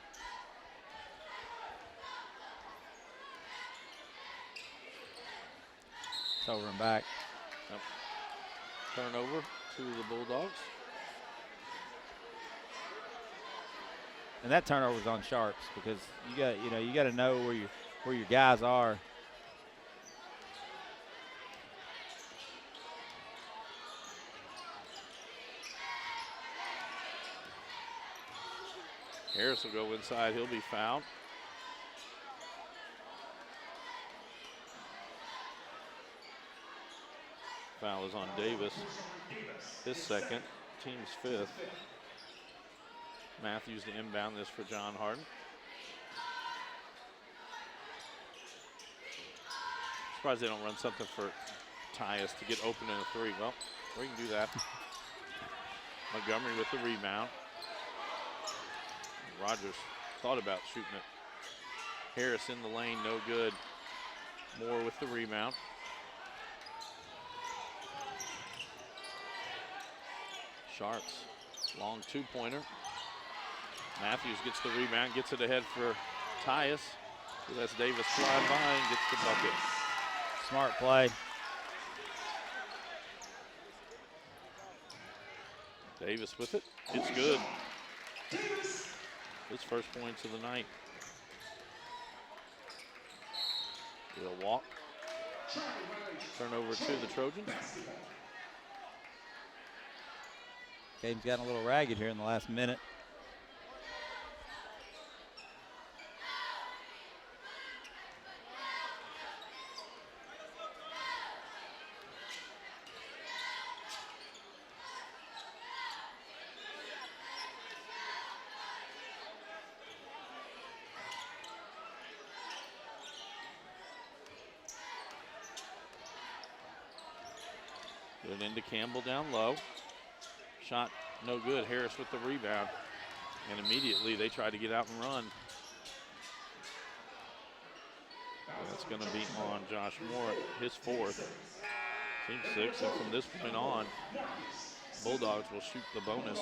It's over and back. Yep. Turnover to the Bulldogs. And that turnover was on Sharps because you got to know where your guys are. Harris will go inside. He'll be fouled. Foul is on Davis. His 2nd, team's 5th. Matthews to inbound this for John Hardin. Surprised they don't run something for Tyus to get open in a 3. Well, we can do that. Montgomery with the rebound. Rogers thought about shooting it. Harris in the lane, no good. Moore with the rebound. Sharps, long 2-pointer. Matthews gets the rebound, gets it ahead for Tyus. He lets Davis slide by and gets the bucket. Smart play. Davis with it. It's good. His first points of the night. He'll walk. Turnover to the Trojans. Game's gotten a little ragged here in the last minute. Put it into Campbell down low. Shot no good. Harris with the rebound. And immediately they try to get out and run. That's going to be on Josh Moore, his fourth. Team six, and from this point on, Bulldogs will shoot the bonus.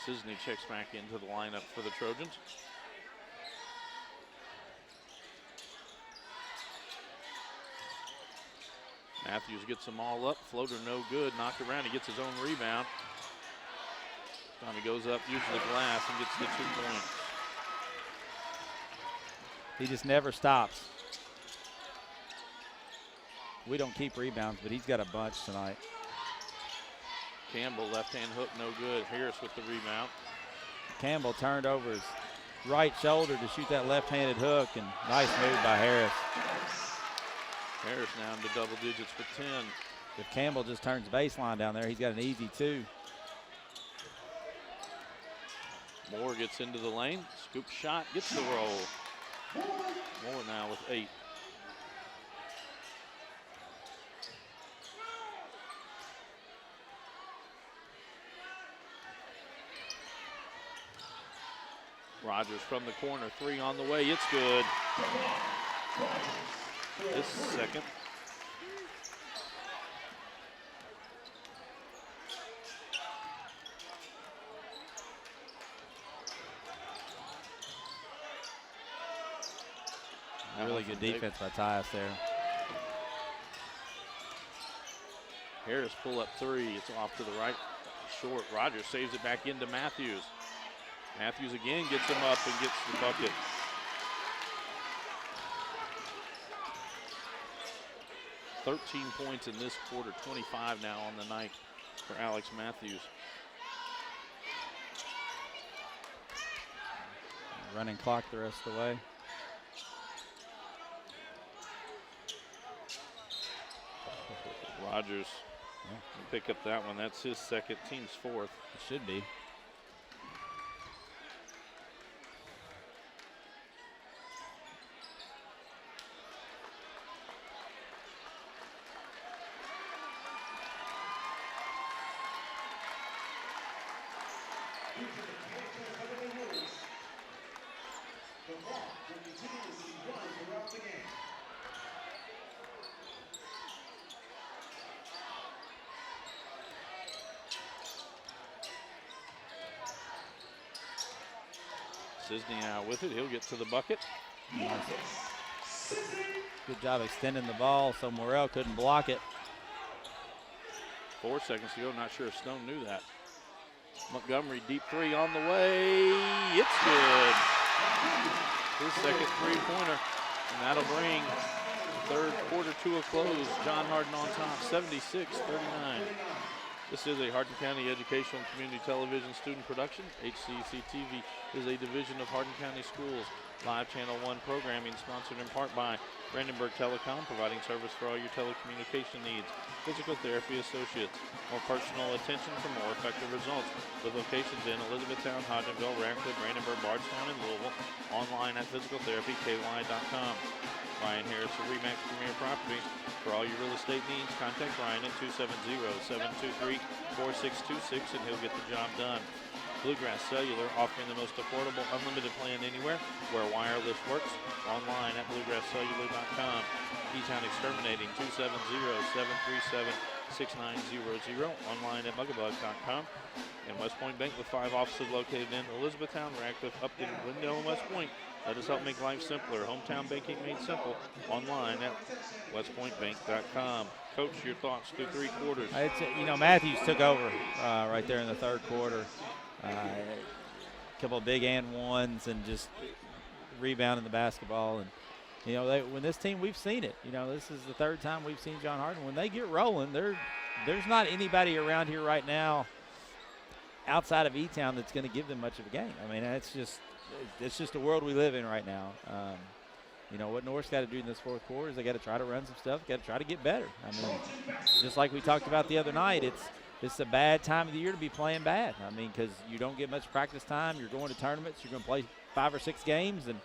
Cisney checks back into the lineup for the Trojans. Matthews gets them all up. Floater no good. Knocked around. He gets his own rebound. Tommy goes up, uses the glass, and gets the 2 points. He just never stops. We don't keep rebounds, but he's got a bunch tonight. Campbell, left-hand hook, no good. Harris with the rebound. Campbell turned over his right shoulder to shoot that left-handed hook, and nice move by Harris. Harris now into double digits for 10. If Campbell just turns baseline down there, he's got an easy 2. Moore gets into the lane. Scoop shot, gets the roll. Moore now with 8. Rogers from the corner, 3 on the way, it's good. This second. Really good defense by Tyus there. Harris pull up 3, it's off to the right, short. Rogers saves it back into Matthews. Matthews again gets him up and gets the bucket. $13 points in this quarter, 25 now on the night for Alex Matthews. Running clock the rest of the way. Rogers will pick up that one. That's his second, team's 4th. It should be. Cisney out with it. He'll get to the bucket. Good job extending the ball so Morrell couldn't block it. 4 seconds to go. Not sure if Stone knew that. Montgomery, deep 3 on the way. It's good. His second 3-pointer. And that'll bring the third quarter to a close. John Hardin on top, 76-39. This is a Hardin County Educational and Community Television student production. HCEC-TV is a division of Hardin County Schools. Live Channel 1 programming sponsored in part by Brandenburg Telecom, providing service for all your telecommunication needs. Physical Therapy Associates, more personal attention for more effective results. With locations in Elizabethtown, Hodgenville, Radcliffe, Brandenburg, Bardstown, and Louisville. Online at physicaltherapyky.com. Ryan Harris of Remax Premier Properties. For all your real estate needs, contact Ryan at 270-723-4626 and he'll get the job done. Bluegrass Cellular, offering the most affordable, unlimited plan anywhere where wireless works. Online at bluegrasscellular.com. E-Town Exterminating, 270-737-6900. Online at bugabug.com. And West Point Bank with 5 offices located in Elizabethtown, Radcliffe, Upton, Glendale, and West Point. Let us help make life simpler. Hometown banking made simple. Online at westpointbank.com. Coach, your thoughts through 3 quarters? Matthews took over right there in the third quarter. A couple of big and ones and just rebounding the basketball. And, when this team, we've seen it. This is the third time we've seen John Hardin. When they get rolling, there's not anybody around here right now outside of E-Town that's going to give them much of a game. I mean, it's just the world we live in right now. What North's got to do in this fourth quarter is they got to try to run some stuff, got to try to get better. I mean, just like we talked about the other night, it's a bad time of the year to be playing bad. I mean, because you don't get much practice time. You're going to tournaments. You're going to play 5 or 6 games, and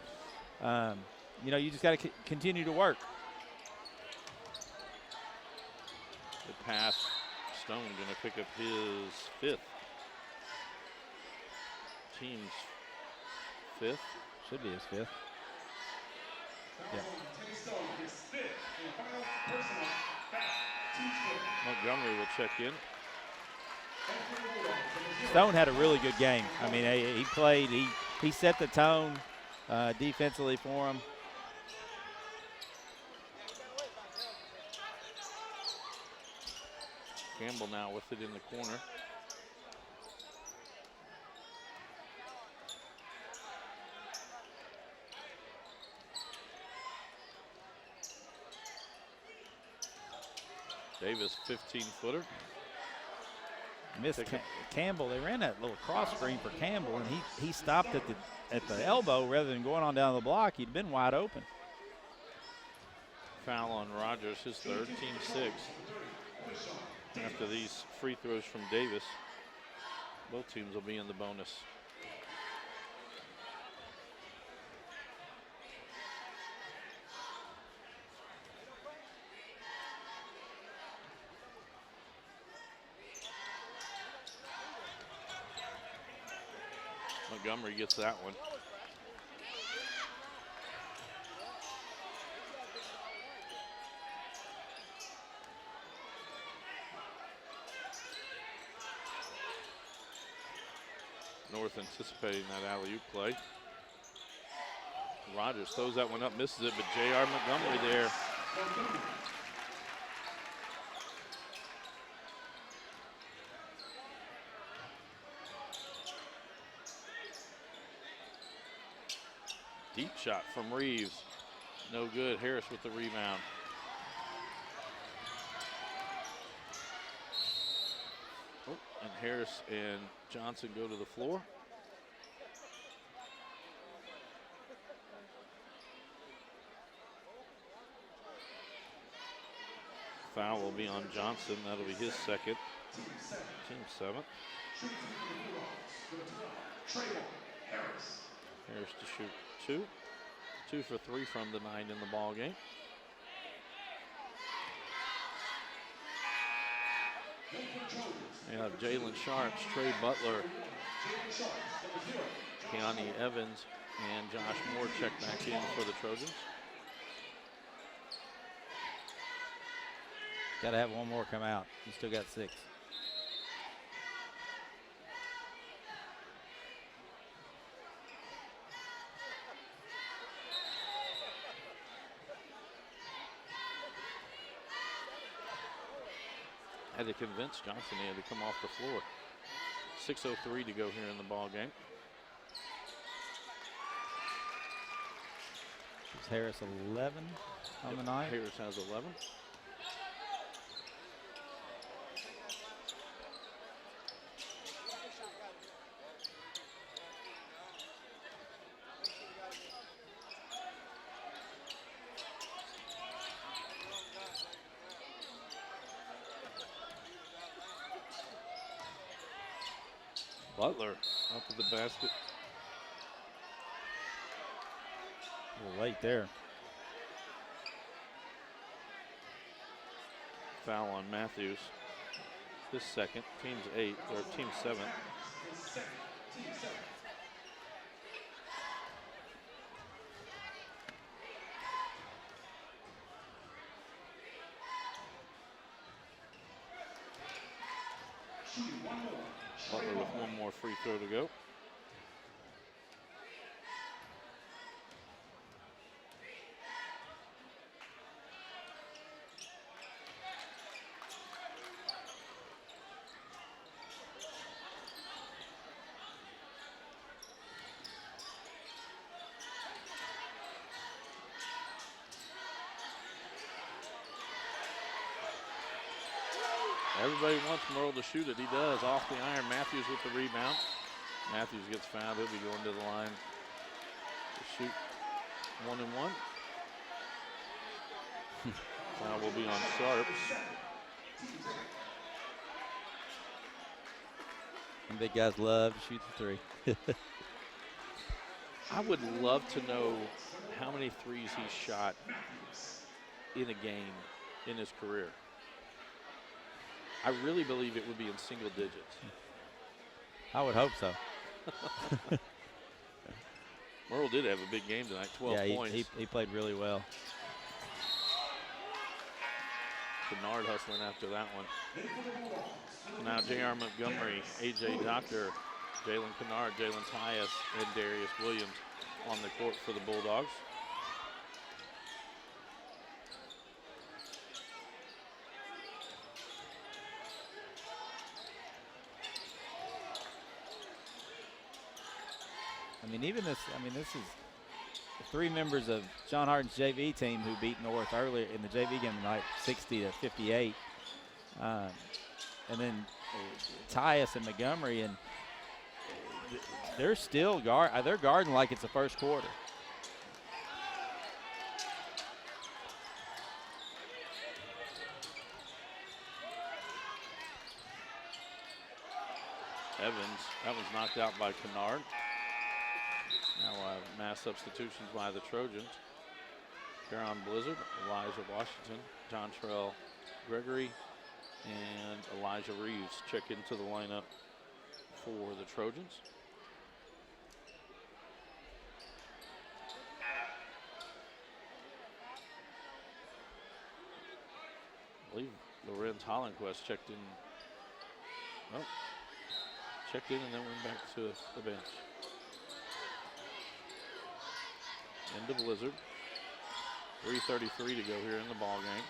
you just got to continue to work. pass. Stone going to pick up his 5th. Team's 5th. Should be his 5th. Yeah. Teddy Stone, his 5th and final personal foul. Team score. Montgomery will check in. Stone had a really good game. I mean, he played. He set the tone defensively for him. Campbell now with it in the corner. Davis, 15-footer. Missed Campbell. They ran that little cross screen for Campbell, and he stopped at the elbow rather than going on down the block. He'd been wide open. Foul on Rogers, his 3rd, team 6. After these free throws from Davis, both teams will be in the bonus. Montgomery gets that one. North anticipating that alley-oop play. Rogers throws that one up, misses it, but J.R. Montgomery there. Deep shot from Reeves. No good. Harris with the rebound. Oh, and Harris and Johnson go to the floor. Foul will be on Johnson. That'll be his 2nd. Team 7th. Harris to shoot 2. 2 for 3 from the 9 in the ball game. We have Jalen Sharps, Trey Butler, Keani Evans, and Josh Moore check back in for the Trojans. Got to have one more come out. He's still got 6. Had to convince Johnson he had to come off the floor. 6:03 to go here in the ball game. Is Harris 11 on the night? Harris has 11. Butler up at the basket. A little late there. Foul on Matthews. His 2nd, team's 8, or team 7. Butler with one more free throw to go. Everybody wants Merle to shoot it. He does. Off the iron. Matthews with the rebound. Matthews gets fouled. He'll be going to the line to shoot 1 and 1. Foul will be on Sharps. And big guys love to shoot the 3. I would love to know how many threes he's shot in a game in his career. I really believe it would be in single digits. I would hope so. Merle did have a big game tonight, 12 points. He played really well. Kennard hustling after that one. Now J.R. Montgomery, A.J. Doctor, Jalen Kennard, Jalen Tyus, and Darius Williams on the court for the Bulldogs. This is the 3 members of John Hardin's JV team who beat North earlier in the JV game tonight, 60-58. And then Tyus and Montgomery, and they're still they're guarding like it's the first quarter. Evans, that was knocked out by Kennard. Now mass substitutions by the Trojans. Caron Blizzard, Elijah Washington, Jontrell Gregory, and Elijah Reeves check into the lineup for the Trojans. I believe Lorenz Hollenquist checked in. Oh, checked in and then went back to the bench. Into Blizzard. 3:33 to go here in the ball game.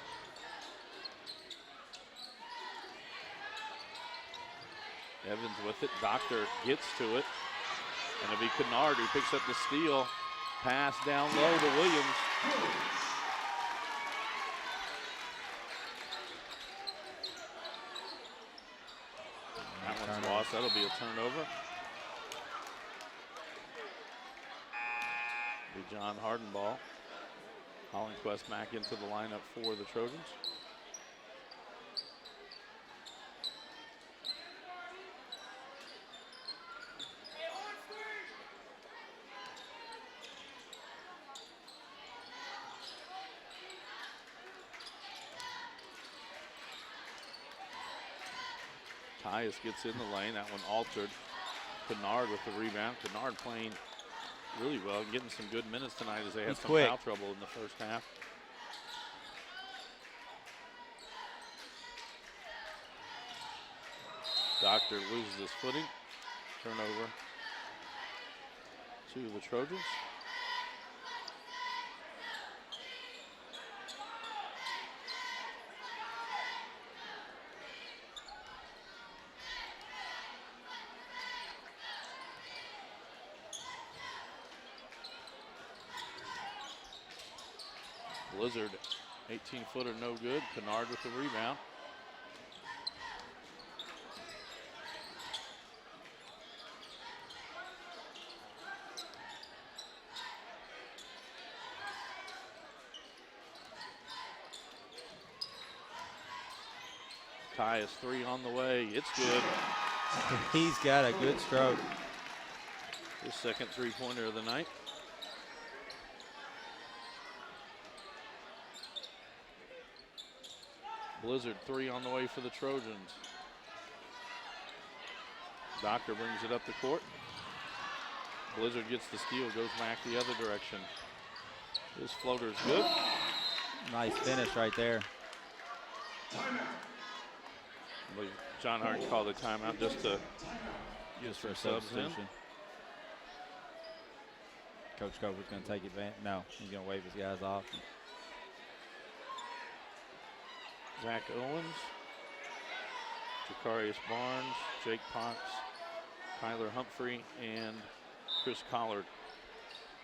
Evans with it. Doctor gets to it. And it'll be Kennard who picks up the steal. Pass down low to Williams. That one's lost. That'll be a turnover. Be John Hardin ball. Hollenquist back into the lineup for the Trojans. Tyus gets in the lane. That one altered. Kennard with the rebound. Kennard playing really well, getting some good minutes tonight as they had some foul trouble in the first half. Doctor loses his footing. Turnover to the Trojans. Blizzard, 18-footer, no good. Kennard with the rebound. Tyus, 3 on the way. It's good. He's got a good stroke. His second three-pointer of the night. Blizzard, 3 on the way for the Trojans. Doctor brings it up the court. Blizzard gets the steal, goes back the other direction. His floater's good. Nice finish right there. I believe John Hardin called a timeout just for subs in. Coach Cover's going to take advantage. No, he's going to wave his guys off. Zach Owens, Jacarius Barnes, Jake Potts, Kyler Humphrey, and Chris Collard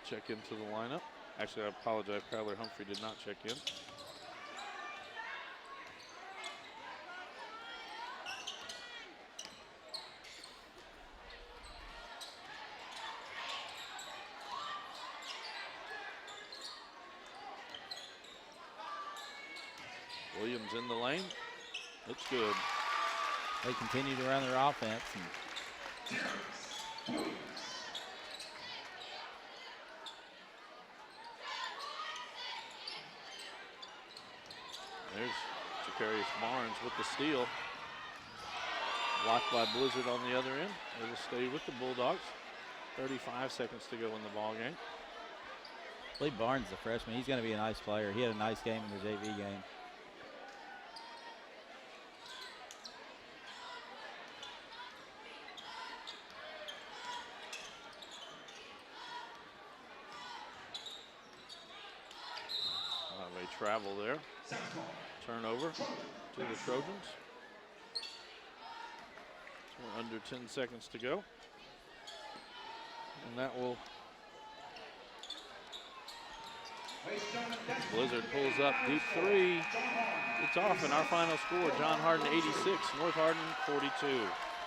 check into the lineup. Actually, I apologize, Kyler Humphrey did not check in. Williams in the lane. It's good. They continue to run their offense. There's Jacarius Barnes with the steal. Blocked by Blizzard on the other end. It'll stay with the Bulldogs. 35 seconds to go in the ball game. I believe Barnes, the freshman, he's going to be a nice player. He had a nice game in the JV game. They travel there. Turnover to the Trojans. We're under 10 seconds to go. And that will... Blizzard pulls up, deep three. It's off, and our final score, John Hardin 86, North Hardin 42.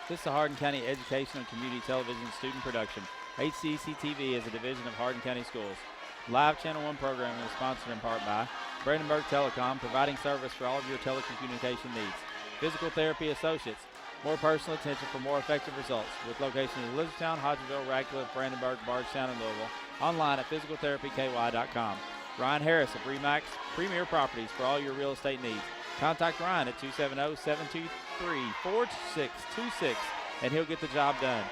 This is a Hardin County Educational Community Television student production. HCEC-TV is a division of Hardin County Schools. Live Channel 1 programming is sponsored in part by Brandenburg Telecom, providing service for all of your telecommunication needs. Physical Therapy Associates, more personal attention for more effective results, with locations in Elizabethtown, Hodgenville, Radcliffe, Brandenburg, Bardstown, and Louisville. Online at physicaltherapyky.com. Ryan Harris of Remax Premier Properties for all your real estate needs. Contact Ryan at 270-723-4626, and he'll get the job done.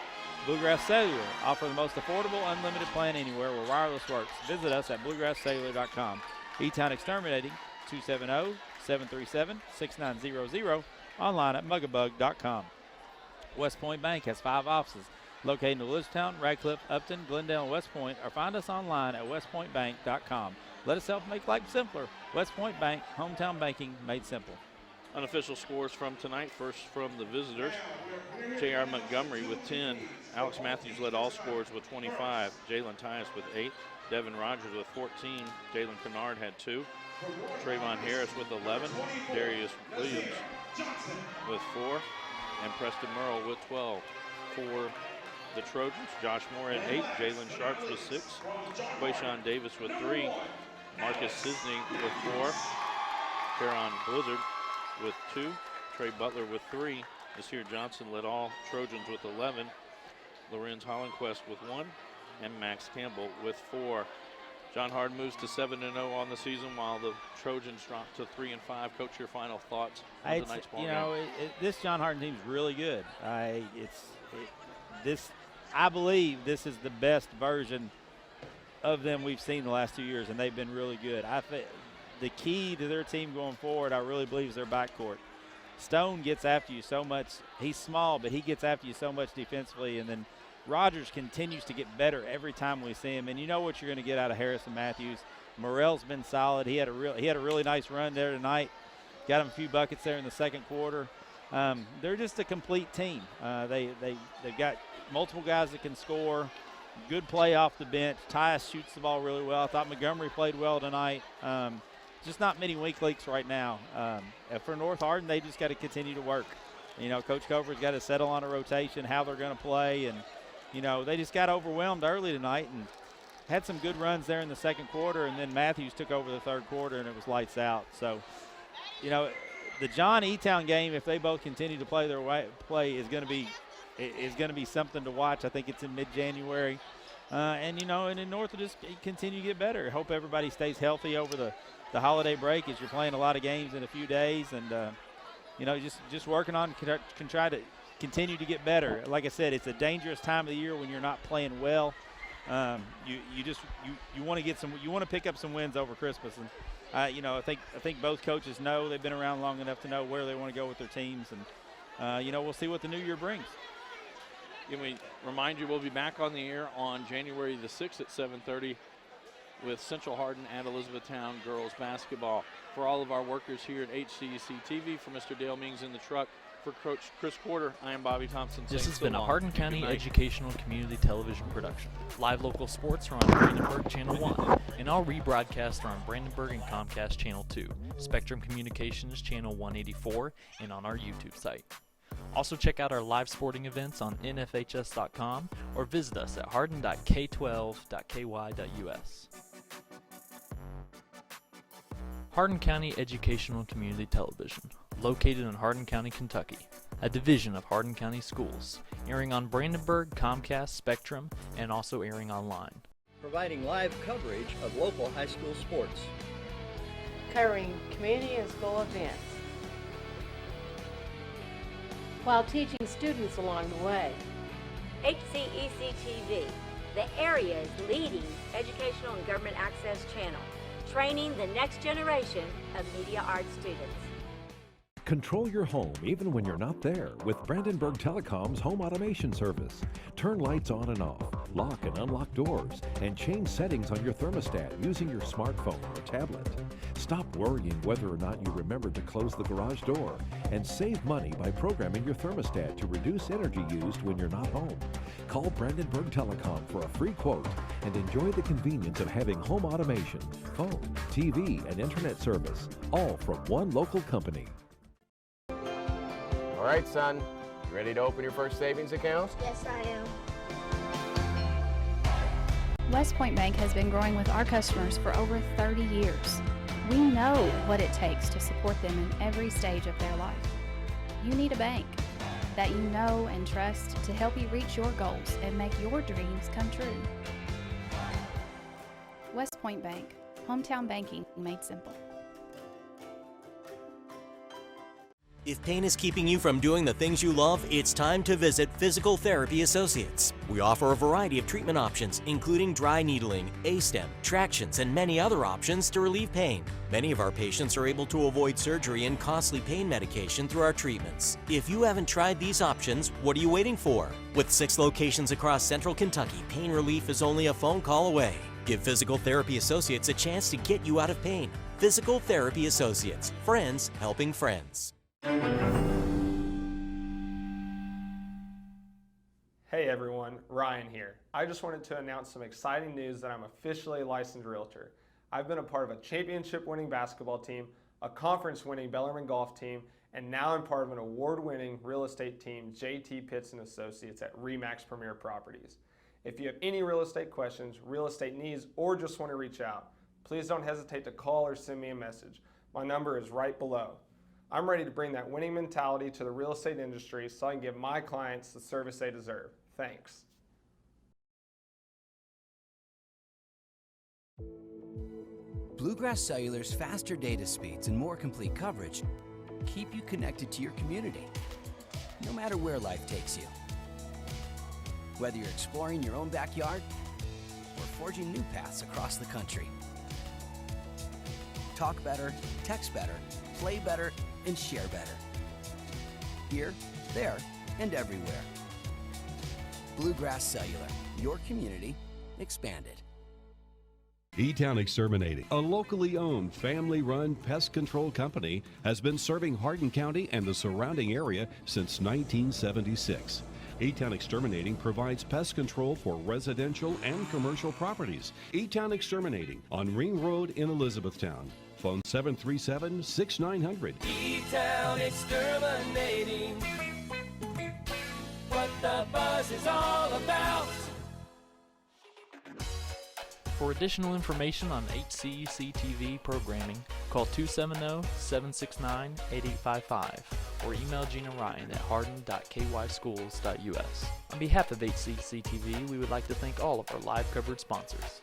Bluegrass Cellular, offer the most affordable, unlimited plan anywhere where wireless works. Visit us at bluegrasscellular.com. E-Town Exterminating, 270-737-6900, online at mugabug.com. West Point Bank has 5 offices located in Elizabethtown, Radcliffe, Upton, Glendale, and West Point, or find us online at westpointbank.com. Let us help make life simpler. West Point Bank, hometown banking made simple. Unofficial scores from tonight. First from the visitors. J.R. Montgomery with 10. Alex Matthews led all scores with 25. Jalen Tyus with 8. Devin Rogers with 14. Jalen Kennard had 2. Trayvon Harris with 11. Darius Williams with 4. And Preston Merle with 12. For the Trojans, Josh Moore had 8. Jalen Sharps with 6. Quayshawn Davis with 3. Marcus Sisney with 4. Caron Blizzard with 2. Trey Butler with 3. Nasir Johnson led all Trojans with 11. Lorenz Hollenquist with 1. And Max Campbell with 4. John Hardin moves to 7-0 on the season, while the Trojans drop to 3-5. Coach, your final thoughts on tonight's ball game? This John Hardin team is really good. I believe this is the best version of them we've seen the last 2 years, and they've been really good. I think the key to their team going forward, I really believe, is their backcourt. Stone gets after you so much. He's small, but he gets after you so much defensively, and then Rogers continues to get better every time we see him, and you know what you're going to get out of Harrison Matthews. Morrell's been solid. He had a really nice run there tonight. Got him a few buckets there in the second quarter. They're just a complete team. They've got multiple guys that can score. Good play off the bench. Tyus shoots the ball really well. I thought Montgomery played well tonight. Just not many weak links right now. For North Hardin, they just got to continue to work. You know, Coach Cover's got to settle on a rotation, how they're going to play, and you know, they just got overwhelmed early tonight and had some good runs there in the second quarter, and then Matthews took over the third quarter, and it was lights out. So, you know, the John E-Town game, if they both continue to play their play, is going to be something to watch. I think it's in mid-January. And, you know, and in North will just continue to get better. Hope everybody stays healthy over the holiday break as you're playing a lot of games in a few days. And, you know, just working on can try to continue to get better. Like I said, it's a dangerous time of the year when you're not playing well. You want to pick up some wins over Christmas, and you know, I think both coaches know. They've been around long enough to know where they want to go with their teams, and you know, we'll see what the new year brings. Let me remind you, we'll be back on the air on January the 6th at 7:30 with Central Hardin at Elizabethtown girls basketball. For all of our workers here at HCEC-TV, for Mr. Dale Mings in the truck, for Coach Chris Quarter, I am Bobby Thompson. This has so been a long. Hardin County Educational Community Television production. Live local sports are on Brandenburg Channel 1, and all rebroadcasts are on Brandenburg and Comcast Channel 2, Spectrum Communications Channel 184, and on our YouTube site. Also check out our live sporting events on nfhs.com or visit us at hardin.k12.ky.us. Hardin County Educational Community Television, located in Hardin County, Kentucky, a division of Hardin County Schools, airing on Brandenburg, Comcast, Spectrum, and also airing online. Providing live coverage of local high school sports. Covering community and school events. while teaching students along the way. HCEC-TV, the area's leading educational and government access channel, training the next generation of media arts students. Control your home even when you're not there with Brandenburg Telecom's home automation service. Turn lights on and off, lock and unlock doors, and change settings on your thermostat using your smartphone or tablet. Stop worrying whether or not you remembered to close the garage door, and save money by programming your thermostat to reduce energy used when you're not home. Call Brandenburg Telecom for a free quote and enjoy the convenience of having home automation, phone, TV, and internet service, all from one local company. All right, son, you ready to open your first savings account? Yes, I am. West Point Bank has been growing with our customers for over 30 years. We know what it takes to support them in every stage of their life. You need a bank that you know and trust to help you reach your goals and make your dreams come true. West Point Bank, hometown banking made simple. If pain is keeping you from doing the things you love, it's time to visit Physical Therapy Associates. We offer a variety of treatment options, including dry needling, A-stem, tractions, and many other options to relieve pain. Many of our patients are able to avoid surgery and costly pain medication through our treatments. If you haven't tried these options, what are you waiting for? With 6 locations across Central Kentucky, pain relief is only a phone call away. Give Physical Therapy Associates a chance to get you out of pain. Physical Therapy Associates, friends helping friends. Hey everyone, Ryan here. I just wanted to announce some exciting news that I'm officially a licensed realtor. I've been a part of a championship-winning basketball team, a conference-winning Bellarmine golf team, and now I'm part of an award-winning real estate team, JT Pitts & Associates at RE/MAX Premier Properties. If you have any real estate questions, real estate needs, or just want to reach out, please don't hesitate to call or send me a message. My number is right below. I'm ready to bring that winning mentality to the real estate industry so I can give my clients the service they deserve. Thanks. Bluegrass Cellular's faster data speeds and more complete coverage keep you connected to your community, no matter where life takes you. Whether you're exploring your own backyard or forging new paths across the country. Talk better, text better, play better, and share better. Here, there, and everywhere. Bluegrass Cellular, your community expanded. E-Town Exterminating, a locally owned, family-run pest control company, has been serving Hardin County and the surrounding area since 1976. E-Town Exterminating provides pest control for residential and commercial properties. E-Town Exterminating on Ring Road in Elizabethtown. Phone 737-6900. E-Town Exterminating. What the buzz is all about. For additional information on HCEC-TV programming, call 270-769-8855 or email Gina Ryan at hardin.kyschools.us. On behalf of HCEC-TV, we would like to thank all of our live coverage sponsors.